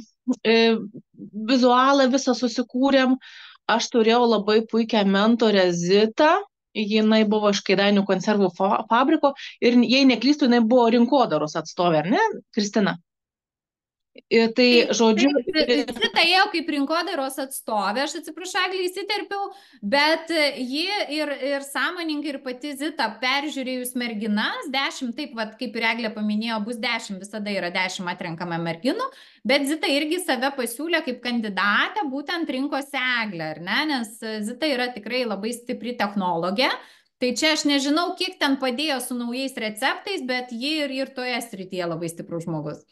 vizualą visą susikūrėm. Aš turėjau labai puikią mentorę Zitą, jinai buvo iš Kėdainių konservų fabriko ir jei neklystu, jinai buvo rinkodaros atstovė, ar ne, Kristina? Tai, žodžiu... Zita ėjo kaip rinkodaros atstovė, aš atsiprašau, Eglė, įsiterpiau, bet ji ir sąmoningai ir pati Zita peržiūrėjus merginas, 10, taip, vat, kaip ir Eglė paminėjo, bus 10, visada yra 10 atrenkama merginų, bet Zita irgi save pasiūlė kaip kandidatę, būtent rinkosi Eglę, ar ne, nes Zita yra tikrai labai stipri technologė. Tai čia aš nežinau, kiek ten padėjo su naujais receptais, bet ji ir toje srityje labai stiprus žmogus.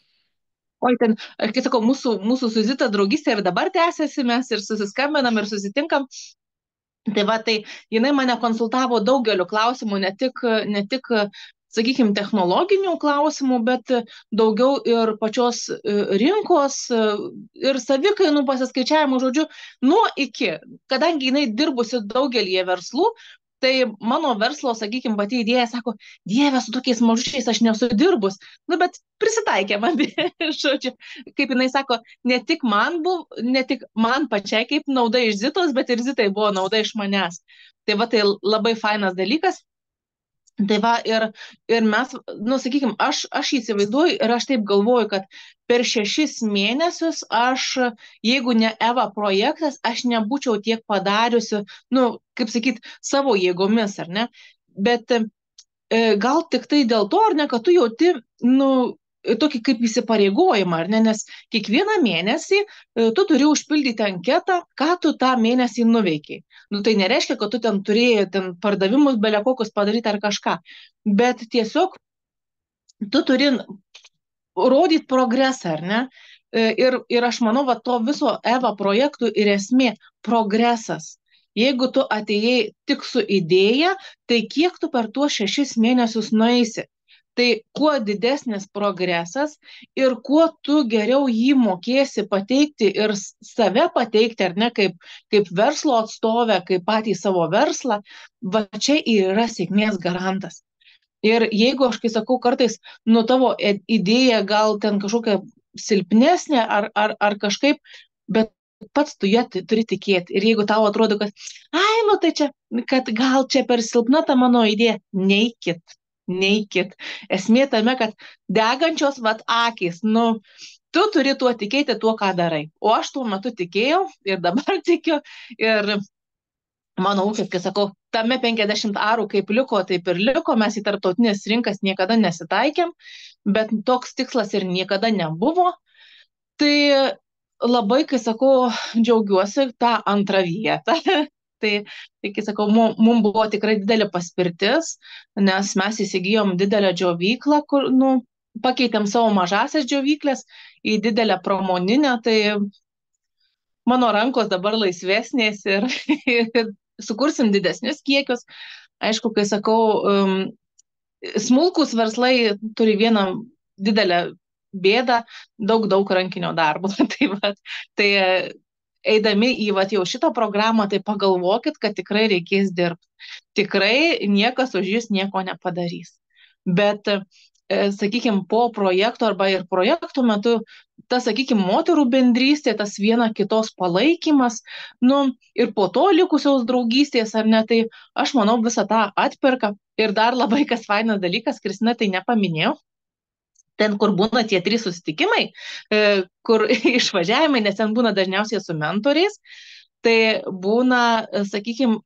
Oi, ten, kai sakau, mūsų su Zita draugystė ir dabar tęsiasi, mes ir susiskambinam ir susitinkam. Tai va, tai jinai mane konsultavo daugeliu klausimų, ne tik, sakykime, technologinių klausimų, bet daugiau ir pačios rinkos ir savikainų pasiskaičiavimų, žodžiu, nuo iki. Kadangi jinai dirbusi daugelį verslų, tai mano verslo, sakykime, pati idėja sako, Dieve, su tokiais mažučiais aš nesu dirbus. Nu, bet prisitaikė man, žodžiu, kaip jinai sako, ne tik man pačiai kaip nauda iš Zitos, bet ir Zitai buvo nauda iš manęs. Tai va, tai labai fainas dalykas. Tai va, ir mes, sakykime, aš įsivaizduoju ir aš taip galvoju, kad per 6 mėnesius aš, jeigu ne EVA projektas, aš nebūčiau tiek padariusi, kaip sakyti, savo jėgomis, ar ne? Bet gal tik tai dėl to, ar ne, kad tu jauti, tokį kaip įsipareigojimą, ar ne, nes kiekvieną mėnesį tu turi užpildyti anketą, ką tu tą mėnesį nuveikiai. Tai nereiškia, kad tu ten turėjai pardavimus belekokius padaryti ar kažką, bet tiesiog tu turi rodyti progresą, ar ne? Ir aš manau, va, to viso EVA projektų ir esmė progresas. Jeigu tu atėjai tik su idėja, tai kiek tu per tuos 6 mėnesius nueisi? Tai kuo didesnis progresas ir kuo tu geriau jį mokėsi pateikti ir save pateikti, ar ne, kaip verslo atstovę, kaip patį savo verslą, va čia yra sėkmės garantas. Ir jeigu aš, kai sakau, kartais tavo idėja gal ten kažkokia silpnesnė ar kažkaip, bet pats tu ją turi tikėti. Ir jeigu tau atrodo, kad, ai, nu tai čia, kad gal čia per silpna ta mano idėja, neikit, neikit. Esmė tame, kad degančios vat akys, nu, tu turi tuo tikėti, tuo, ką darai. O aš tuo metu tikėjau ir dabar tikiu. Ir mano ūkis, kai sakau, tame 50 arų kaip liko, taip ir liko, mes į tarptautinės rinkas niekada nesitaikėm, bet toks tikslas ir niekada nebuvo. Tai labai, kai sakau, džiaugiuosi tą antrą vietą. Tai kai sakau, mums buvo tikrai didelė paspirtis, nes mes įsigijom didelę džiovyklą, kur, nu, pakeitėm savo mažasias džiovyklės į didelę pramoninę, tai mano rankos dabar laisvesnės ir, ir sukursim didesnius kiekius. Aišku, kai sakau, smulkus verslai turi vieną didelę bėdą, daug rankinio darbo. Tai eidami į jau šitą programą, tai pagalvokit, kad tikrai reikės dirbti. Tikrai niekas už jūs nieko nepadarys. Bet, sakykime, po projekto arba ir projektų metu, tas, sakykime, moterų bendrystė, tas viena kitos palaikymas, nu, ir po to likusios draugystės, ar ne, tai aš manau visą tą atperka. Ir dar labai kas fainas dalykas, Kristina tai nepaminėjau, ten, kur būna tie 3 susitikimai, kur išvažiavimai, nes ten būna dažniausiai su mentoriais, tai būna, sakykime,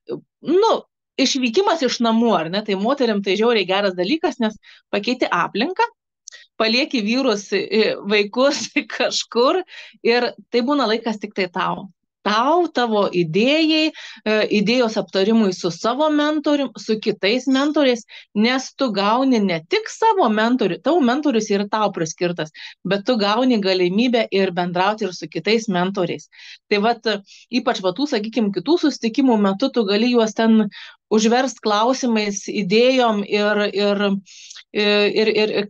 nu, išvykimas iš namų, ar ne, tai moteriam tai žiauriai geras dalykas, nes pakeiti aplinką, palieki vyrus, vaikus kažkur ir tai būna laikas tik tai tau. Tavo idėjai, idėjos aptarimui su savo mentorium, su kitais mentoriais, nes tu gauni ne tik savo mentorių, tavo mentorius yra tau priskirtas, bet tu gauni galimybę ir bendrauti ir su kitais mentoriais. Tai vat, ypač tų, sakykime, kitų susitikimų metu tu gali juos ten užverst klausimais, idėjom ir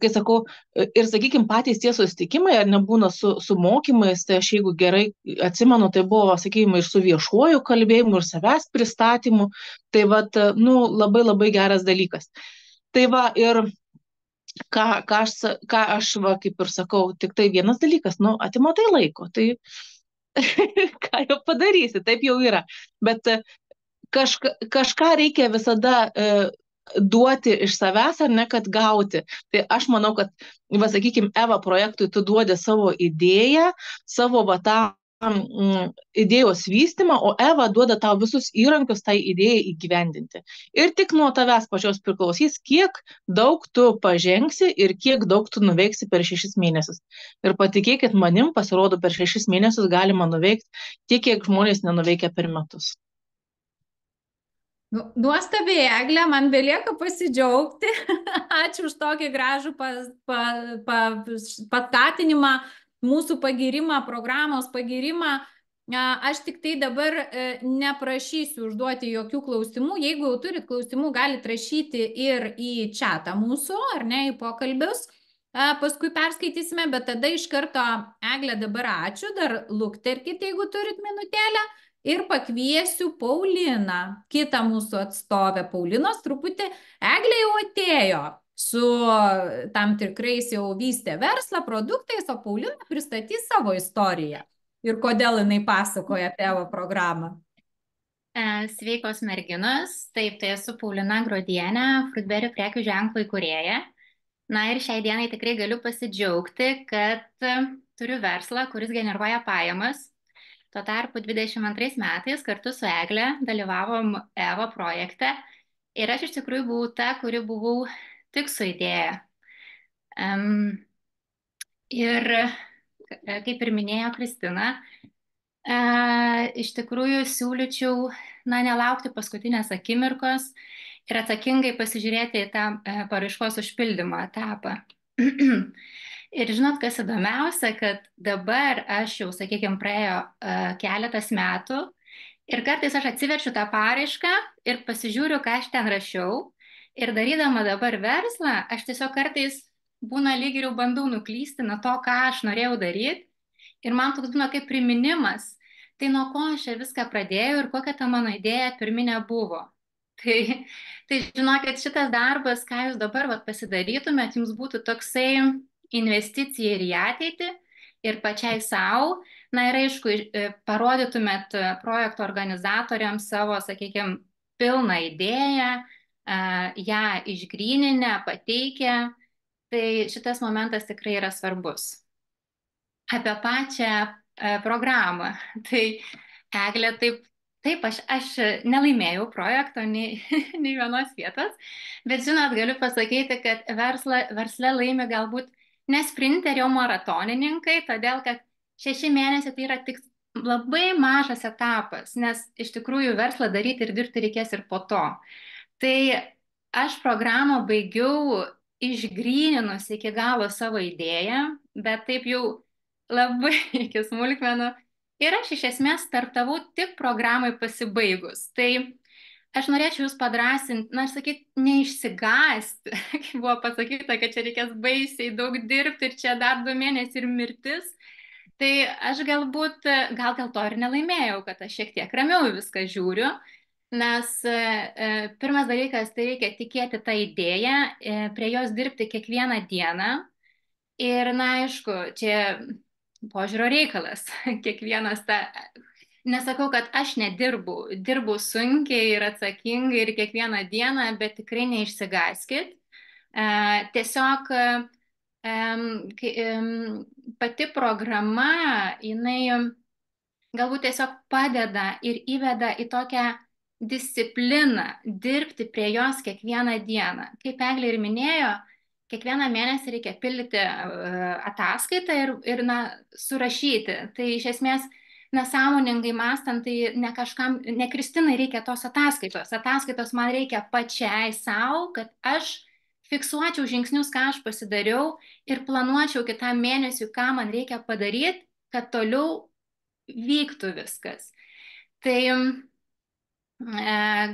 kai sakau, ir sakykime, patys tie susitikimai, ar nebūna su mokymais, tai aš jeigu gerai atsimenu, tai buvo, sakykime, ir su viešuoju kalbėjimu, ir savęs pristatymu, tai vat, nu, labai geras dalykas. Tai va, ir ką aš va, kaip ir sakau, tik tai vienas dalykas, nu, atima tai laiko, tai ką jau padarysi, taip jau yra. Bet kažką reikia visada duoti iš savęs, ar ne, kad gauti. Tai aš manau, kad, va, sakykime, EVA projektui tu duodi savo idėją, savo va tą idėjos vystymą, o EVA duoda tau visus įrankius tai idėjai įgyvendinti. Ir tik nuo tavęs pačios priklausys, kiek daug tu pažengsi ir kiek daug tu nuveiksi per 6 mėnesius. Ir patikėkit manim, pasirodo, per 6 mėnesius galima nuveikti tiek, kiek žmonės nenuveikia per metus. Nuostabiai, Eglė, man belieka pasidžiaugti. Ačiū už tokį gražų paskatinimą, mūsų pagirimą, programos pagirimą. Aš tik tai dabar neprašysiu užduoti jokių klausimų. Jeigu jau turit klausimų, galite rašyti ir į chatą mūsų, ar ne, į pokalbius. Paskui perskaitysime, bet tada iš karto, Eglė, dabar ačiū, dar lukterkite, jeigu turit minutėlę. Ir pakviesiu Pauliną, kitą mūsų atstovę. Paulinos truputį, Eglė jau atėjo su tam tikrais jau vystė verslą, produktais, o Paulina pristatys savo istoriją ir kodėl jinai pasakoja apie EVA programą. Sveikos merginos, taip, tai esu Paulina Grodienė, Fruitberry prekių ženklo įkūrėja. Na ir šiai dienai tikrai galiu pasidžiaugti, kad turiu verslą, kuris generuoja pajamas. Tuo tarpu 22 metais kartu su Egle dalyvavom EVA projekte ir aš iš tikrųjų buvau ta, kuri buvau tik su idėja. Ir kaip ir minėjo Kristina, iš tikrųjų siūlyčiau, na, nelaukti paskutinės akimirkos ir atsakingai pasižiūrėti į tą paraiškos užpildymo etapą. Ir žinot, kas įdomiausia, kad dabar aš jau, sakykime, praėjo keletas metų ir kartais aš atsiverčiu tą paraišką ir pasižiūriu, ką aš ten rašiau. Ir darydama dabar verslą, aš tiesiog kartais būna lyg ir jau bandau nuklysti nuo to, ką aš norėjau daryti. Ir man toks būna kaip priminimas, tai nuo ko aš viską pradėjau ir kokia ta mano idėja pirminė buvo. Tai žinokit, šitas darbas, ką jūs dabar pasidarytumėt, jums būtų toksai investicija ir į ateitį ir pačiai savo. Na ir aišku, parodytumėt projekto organizatoriams savo, sakykime, pilną idėją, ją išgryninę, pateikę. Tai šitas momentas tikrai yra svarbus. Apie pačią programą. Tai Eglė, taip aš nelaimėjau projekto nei, nei vienos vietos, bet žinot, galiu pasakyti, kad versle laimi galbūt ne sprinteriai, o maratonininkai, todėl kad 6 mėnesiai tai yra tik labai mažas etapas, nes iš tikrųjų verslą daryti ir dirbti reikės ir po to. Tai aš programą baigiau išgryninus iki galo savo idėją, bet taip jau labai iki smulkmenų. Ir aš iš esmės startavau tik programai pasibaigus. Tai aš norėčiau jūs padrasinti, na, sakyti, neišsigąsti, kaip buvo pasakyta, kad čia reikės baisiai daug dirbti ir čia dar 2 mėnesiai ir mirtis. Tai aš galbūt, gal dėl to ir nelaimėjau, kad aš šiek tiek ramiau viską žiūriu, nes pirmas dalykas, tai reikia tikėti tą idėją, prie jos dirbti kiekvieną dieną. Ir, na, aišku, čia požiūrio reikalas. Kiekvienas nesakau, kad aš dirbu sunkiai ir atsakingai ir kiekvieną dieną, bet tikrai neišsigąskit. Tiesiog pati programa, jinai galbūt tiesiog padeda ir įveda į tokią discipliną dirbti prie jos kiekvieną dieną. Kaip Eglė ir minėjo, kiekvieną mėnesį reikia pildyti ataskaitą ir na, surašyti. Tai iš esmės, nesąmoningai mąstant, tai ne Kristinai reikia tos ataskaitos. Ataskaitos man reikia pačiai savo, kad aš fiksuočiau žingsnius, ką aš pasidariau ir planuočiau kitam mėnesiui, ką man reikia padaryti, kad toliau vyktų viskas. Tai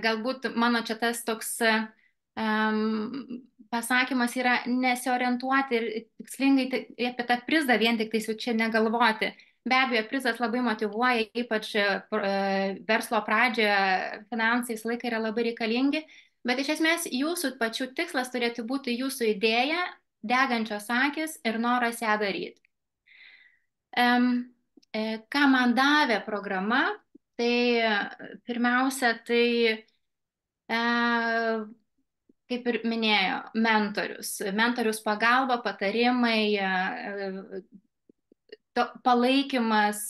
galbūt mano čia tas toks pasakymas yra nesiorientuoti ir tikslingai apie tą prizą vien tik tais čia negalvoti. Be abejo, prizas labai motyvuoja, ypač verslo pradžioje finansai visą laiką yra labai reikalingi, bet iš esmės jūsų pačių tikslas turėtų būti jūsų idėja, degančios akis ir noras ją daryti. Ką man davė programa, tai pirmiausia, tai kaip ir minėjo, mentorius pagalba, patarimai, palaikymas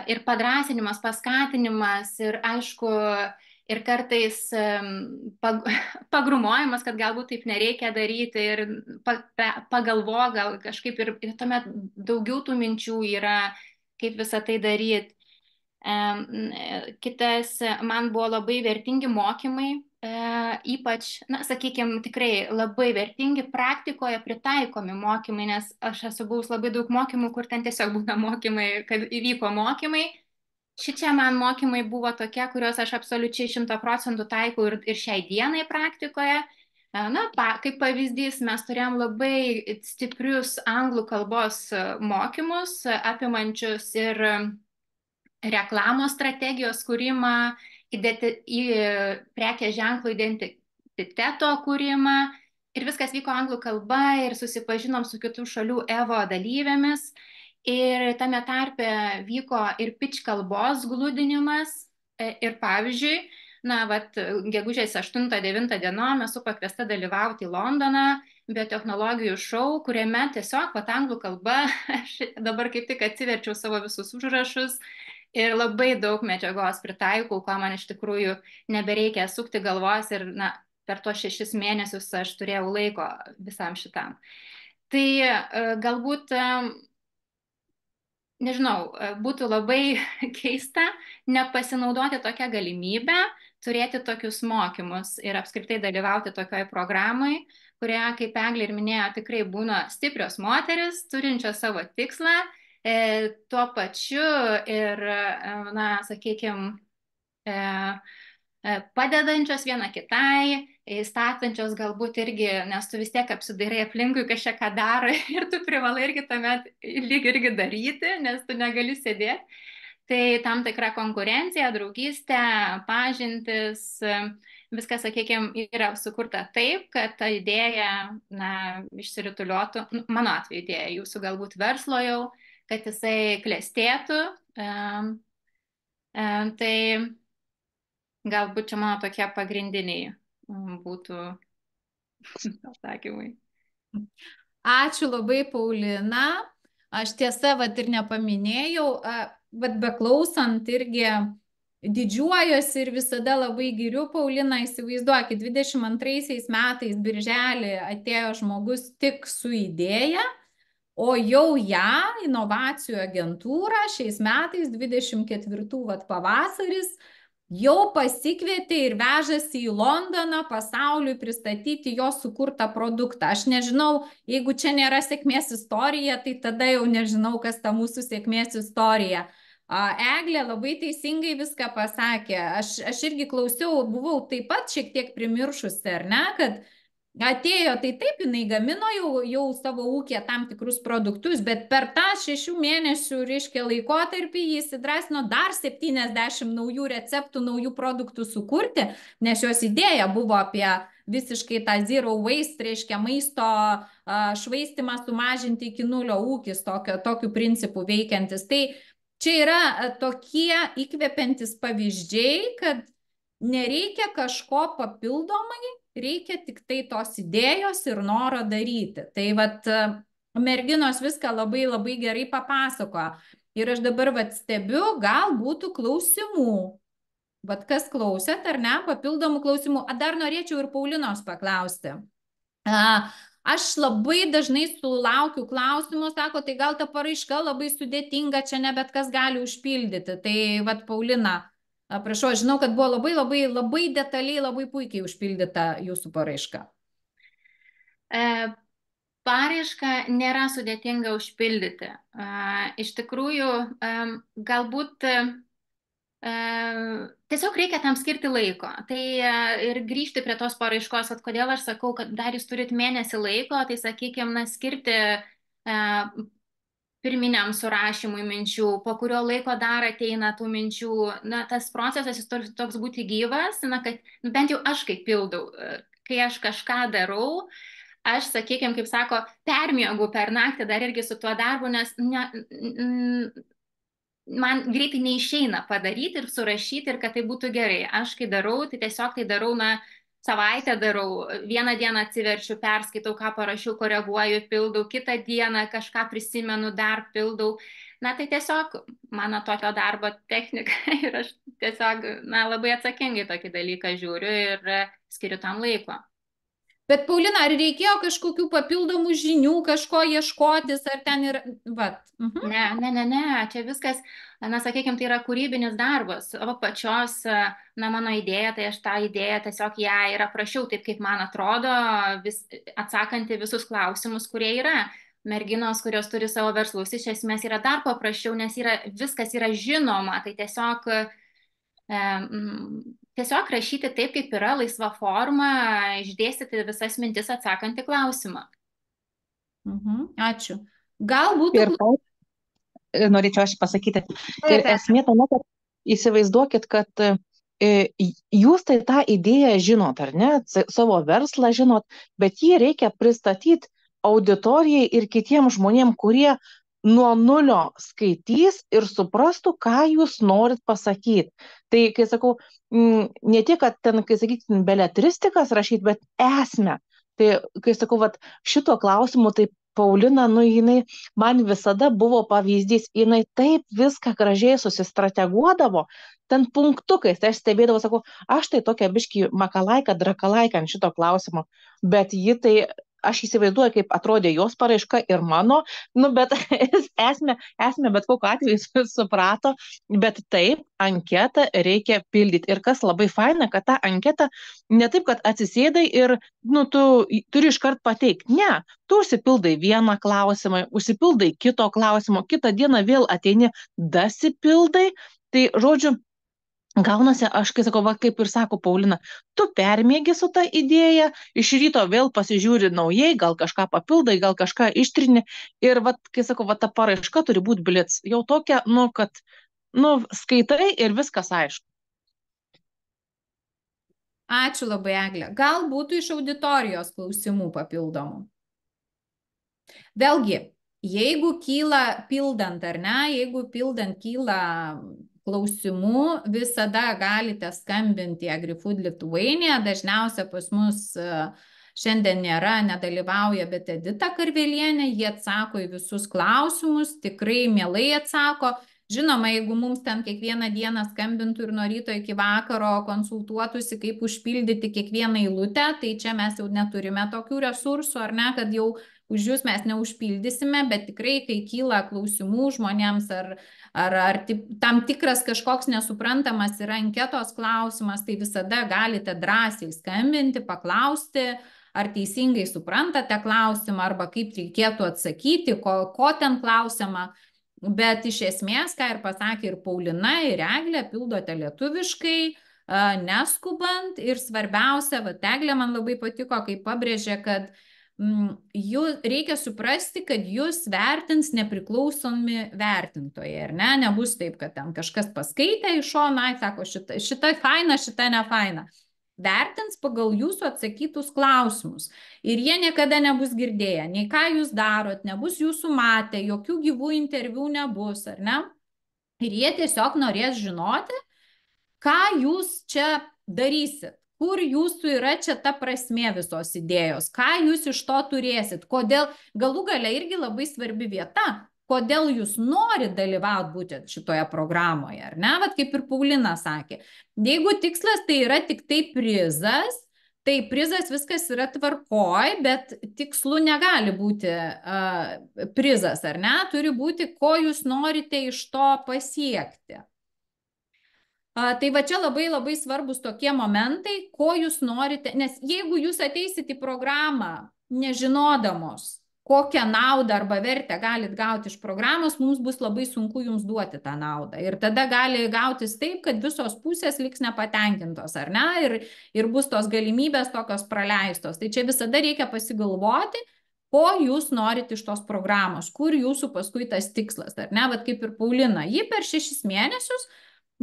ir padrasinimas, paskatinimas ir aišku, ir kartais pagrumojimas, kad galbūt taip nereikia daryti ir pagalvo, gal kažkaip ir tuomet daugiau tų minčių yra, kaip visą tai daryti. Kitas, man buvo labai vertingi mokymai, ypač, na, sakykime, tikrai labai vertingi praktikoje pritaikomi mokymai, nes aš esu buvus labai daug mokymų, kur ten tiesiog būna mokymai, kad įvyko mokymai. Šičia man mokymai buvo tokie, kuriuos aš absoliučiai 100% taikau ir šiai dienai praktikoje. Na, kaip pavyzdys, mes turėjom labai stiprius anglų kalbos mokymus, apimančius ir reklamos strategijos kūrimą, į prekės ženklo identiteto kūrimą ir viskas vyko anglų kalba ir susipažinom su kitų šalių EVO dalyvėmis ir tame tarpe vyko ir pitch kalbos glūdinimas ir pavyzdžiui, na, vat, gegužės 8-9 dienom esu pakviesta dalyvauti į Londoną biotechnologijų šou, kuriame tiesiog vat anglų kalba, aš dabar kaip tik atsiverčiau savo visus užrašus ir labai daug medžiagos pritaikau, ko man iš tikrųjų nebereikia sukti galvos ir, na, per tuos 6 mėnesius aš turėjau laiko visam šitam. Tai galbūt, nežinau, būtų labai keista nepasinaudoti tokią galimybę, turėti tokius mokymus ir apskritai dalyvauti tokioj programai, kurioje, kaip Eglė ir minėjo, tikrai būna stiprios moteris, turinčios savo tikslą, tuo pačiu ir, na, sakykime, padedančios viena kitai, statančios galbūt irgi, nes tu vis tiek apsidairai aplinkui kažką ką daro ir tu privalai irgi tuomet lyg irgi daryti, nes tu negali sėdėti. Tai tam tikra konkurencija, draugystė, pažintis, viskas, sakykime, yra sukurta taip, kad ta idėja, na, išsirutuliotų, mano atveju idėja, jūsų galbūt verslo jau, kad jisai klestėtų. Tai galbūt čia mano tokie pagrindiniai būtų atsakymai. Ačiū labai, Paulina. Aš tiesa, vat ir nepaminėjau, vat beklausant irgi didžiuojuosi ir visada labai giriu Pauliną. Įsivaizduokit, 22 metais birželį atėjo žmogus tik su idėja, o jau ją inovacijų agentūra šiais metais, 24 vat pavasaris, jau pasikvietė ir vežasi į Londoną pasauliui pristatyti jo sukurtą produktą. Aš nežinau, jeigu čia nėra sėkmės istorija, tai tada jau nežinau, kas ta mūsų sėkmės istorija. Eglė labai teisingai viską pasakė. Aš irgi klausiau, buvau taip pat šiek tiek primiršusi, ar ne, kad atėjo, tai taip, jinai gamino jau savo ūkė tam tikrus produktus, bet per tą 6 mėnesių, reiškia, laikotarpį jis įdrasino dar 70 naujų receptų, naujų produktų sukurti, nes jos idėja buvo apie visiškai tą zero waste, reiškia, maisto švaistimą sumažinti iki nulio ūkis, tokiu principu veikiantis. Tai čia yra tokie įkvepiantis pavyzdžiai, kad nereikia kažko papildomai, reikia tik tai tos idėjos ir noro daryti. Tai vat merginos viską labai labai gerai papasakojo. Ir aš dabar vat stebiu, gal būtų klausimų. Vat kas klausėt, ar ne, papildomų klausimų. Dar norėčiau ir Paulinos paklausti. Aš labai dažnai sulaukiu klausimų, sako, tai gal ta paraiška labai sudėtinga, čia ne bet kas gali užpildyti. Tai vat Paulina, prašau, aš žinau, kad buvo labai detaliai, labai puikiai užpildyta jūsų paraiška. Paraišką nėra sudėtinga užpildyti. Iš tikrųjų, galbūt tiesiog reikia tam skirti laiko. Tai ir grįžti prie tos paraiškos, kad kodėl aš sakau, kad dar jūs turit mėnesį laiko, tai sakykime, skirti pirminiam surašymui minčių, po kurio laiko dar ateina tų minčių. Na, tas procesas jis turi toks būti gyvas, na, kad bent jau aš kaip pildau, kai aš kažką darau, aš, sakykime, kaip sako, permiegu per naktį dar irgi su tuo darbu, nes man greitai neišeina padaryti ir surašyti ir kad tai būtų gerai. Aš kai darau, tai tiesiog tai darau, na, savaitę darau, vieną dieną atsiverčiu, perskaitau, ką parašiau, koreguoju, pildau, kitą dieną kažką prisimenu, dar pildau. Na, tai tiesiog mano tokio darbo technika ir aš tiesiog, na, labai atsakingai tokį dalyką žiūriu ir skiriu tam laiko. Bet, Paulina, ar reikėjo kažkokių papildomų žinių, kažko ieškotis, ar ten ir... Vat. Ne, čia viskas, na, sakykime, tai yra kūrybinis darbas, o pačios, na, mano idėja, tai aš tą idėją tiesiog ją ir aprašiau taip, kaip man atrodo, atsakant į visus klausimus, kurie yra. Merginos, kurios turi savo verslus, iš esmės yra dar paprasčiau, nes viskas yra žinoma, tai tiesiog rašyti taip, kaip yra, laisva forma, išdėstyti visas mintis atsakant į klausimą. Ačiū. Galbūt... Norėčiau aš pasakyti. Ir esmė tame, kad įsivaizduokit, kad jūs tai tą idėją žinot, ar ne, savo verslą žinot, bet jį reikia pristatyti auditorijai ir kitiem žmonėm, kurie nuo nulio skaitys ir suprastų, ką jūs norit pasakyti. Tai, kai sakau, ne tik, kad ten, kai sakytum, beletristikas rašyti, bet esmę. Tai, kai sakau, vat, šito klausimu, tai Paulina, nu, jinai man visada buvo pavyzdys, jinai taip viską gražiai susistrateguodavo, ten punktukais, tai aš stebėdavau, sakau, aš tai tokia biškį makalaiką, drakalaiką ant šito klausimo, bet ji tai, aš įsivaizduoju, kaip atrodė jos paraiška ir mano, nu, bet esmė bet kokiu atveju suprato, bet taip, anketą reikia pildyti. Ir kas labai faina, kad tą anketą ne taip, kad atsisėdai ir, nu, tu turi iškart pateikti. Ne, tu užsipildai vieną klausimą, užsipildai kito klausimo, kitą dieną vėl ateini, dasipildai. Tai, žodžiu, gaunasi, aš kai sakau, va, kaip ir sako Paulina, tu permiegi su ta idėja, iš ryto vėl pasižiūri naujai, gal kažką papildai, gal kažką ištrini ir, va, kai sakau, va, ta paraiška turi būti blitz. Jau tokia, nu, kad, nu, skaitai ir viskas aišku. Ačiū labai, Eglė. Gal būtų iš auditorijos klausimų papildomų? Vėlgi, jeigu kyla pildant ar ne, jeigu pildant kyla klausimų, visada galite skambinti į AgriFood Lithuania. Dažniausia pas mus šiandien nedalyvauja, bet Edita Karvelienė, jie atsako į visus klausimus, tikrai mielai atsako. Žinoma, jeigu mums ten kiekvieną dieną skambintų ir nuo ryto iki vakaro konsultuotųsi, kaip užpildyti kiekvieną eilutę, tai čia mes jau neturime tokių resursų, ar ne, kad jau už jūs mes neužpildysime, bet tikrai, kai kyla klausimų žmonėms ar tam tikras kažkoks nesuprantamas yra anketos klausimas, tai visada galite drąsiai skambinti, paklausti, ar teisingai suprantate klausimą, arba kaip reikėtų atsakyti, ko ten klausiama. Bet iš esmės, ką ir pasakė ir Paulina, ir Eglė, pildote lietuviškai, neskubant. Ir svarbiausia, va, Eglė man labai patiko, kai pabrėžė, kad reikia suprasti, kad jūs vertins nepriklausomi vertintojai, ar ne? Nebus taip, kad ten kažkas paskaitė iš šono, sako, šita faina, šita ne faina. Vertins pagal jūsų atsakytus klausimus. Ir jie niekada nebus girdėję, nei ką jūs darot, nebus jūsų matę, jokių gyvų interviu nebus, ar ne? Ir jie tiesiog norės žinoti, ką jūs čia darysit, kur jūsų yra čia ta prasmė visos idėjos, ką jūs iš to turėsit, kodėl, galų gale irgi labai svarbi vieta, kodėl jūs norit dalyvauti būtent šitoje programoje, ar ne? Vat kaip ir Paulina sakė, jeigu tikslas tai yra tik tai prizas, tai prizas viskas yra tvarkoj, bet tikslu negali būti prizas, ar ne? Turi būti, ko jūs norite iš to pasiekti. Tai va čia labai labai svarbus tokie momentai, ko jūs norite, nes jeigu jūs ateisit į programą nežinodamos, kokią naudą arba vertę galit gauti iš programos, mums bus labai sunku jums duoti tą naudą. Ir tada gali gautis taip, kad visos pusės liks nepatenkintos, ar ne? Ir bus tos galimybės tokios praleistos. Tai čia visada reikia pasigalvoti, ko jūs norit iš tos programos, kur jūsų paskui tas tikslas, ar ne? Vat kaip ir Paulina, ji per 6 mėnesius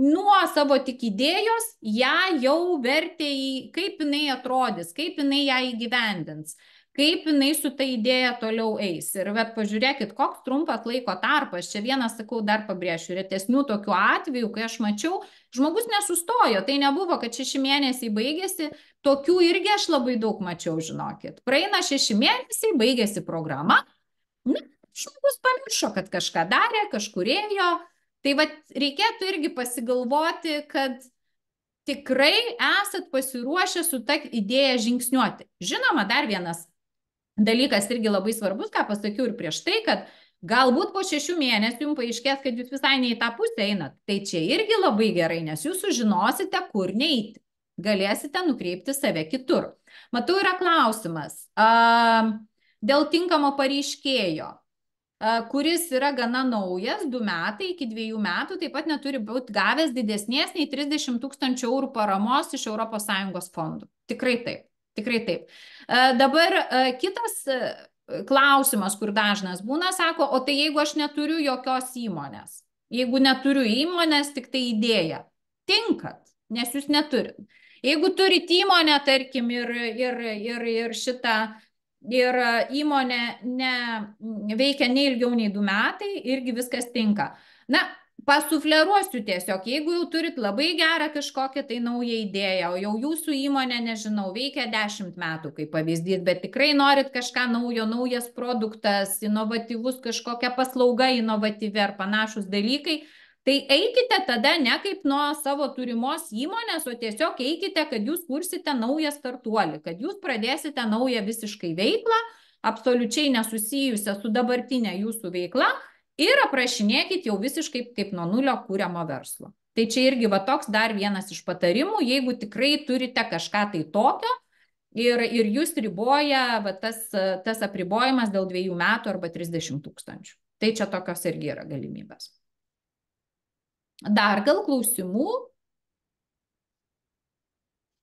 nuo savo tik idėjos ją jau vertė į, kaip jinai atrodys, kaip jinai ją įgyvendins, kaip jinai su ta idėja toliau eis. Ir bet pažiūrėkit, koks trumpas laiko tarpas. Čia vienas, sakau, dar pabrėšiu, retesnių tokių atvejų, kai aš mačiau, žmogus nesustojo. Tai nebuvo, kad 6 mėnesiai baigėsi. Tokių irgi aš labai daug mačiau, žinokit. Praeina 6 mėnesiai, baigėsi programa. Na, žmogus pamiršo, kad kažką darė, kažkur ėjo. Tai va, reikėtų irgi pasigalvoti, kad tikrai esat pasiruošę su ta idėja žingsniuoti. Žinoma, dar vienas dalykas irgi labai svarbus, ką pasakiau ir prieš tai, kad galbūt po 6 mėnesių jums paaiškės, kad jūs visai ne į tą pusę einat. Tai čia irgi labai gerai, nes jūs sužinosite, kur neiti. Galėsite nukreipti save kitur. Matau, yra klausimas dėl tinkamo pareiškėjo, kuris yra gana naujas, 2 metai iki 2 metų, taip pat neturi būti gavęs didesnės nei 30 000 eurų paramos iš ES fondų. Tikrai taip, tikrai taip. Dabar kitas klausimas, kur dažnas būna, sako, o tai jeigu aš neturiu jokios įmonės, jeigu neturiu įmonės, tik tai idėja, tinkat, nes jūs neturit. Jeigu turit įmonę, tarkim, ir šitą, ir įmonė veikia ne ilgiau nei 2 metai, irgi viskas tinka. Na, pasufleruosiu tiesiog, jeigu jau turit labai gerą kažkokią tai naują idėją, o jau jūsų įmonė, nežinau, veikia 10 metų, kaip pavyzdys, bet tikrai norit kažką naujo, naujas produktas, inovatyvus, kažkokia paslauga inovatyvi ar panašus dalykai, tai eikite tada ne kaip nuo savo turimos įmonės, o tiesiog eikite, kad jūs kursite naują startuolį, kad jūs pradėsite naują visiškai veiklą, absoliučiai nesusijusią su dabartinė jūsų veikla ir aprašinėkit jau visiškai kaip nuo nulio kūriamo verslo. Tai čia irgi va toks dar vienas iš patarimų, jeigu tikrai turite kažką tai tokio ir jūs riboja va, tas apribojimas dėl 2 metų arba 30 000. Tai čia tokios irgi yra galimybės. Dar gal klausimų?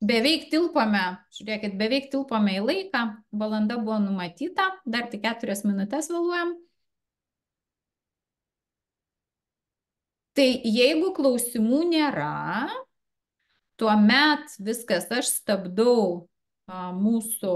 Beveik tilpome, žiūrėkit, beveik tilpome į laiką, valanda buvo numatyta, dar tik 4 minutės vėluojam. Tai jeigu klausimų nėra, tuomet viskas, aš stabdau mūsų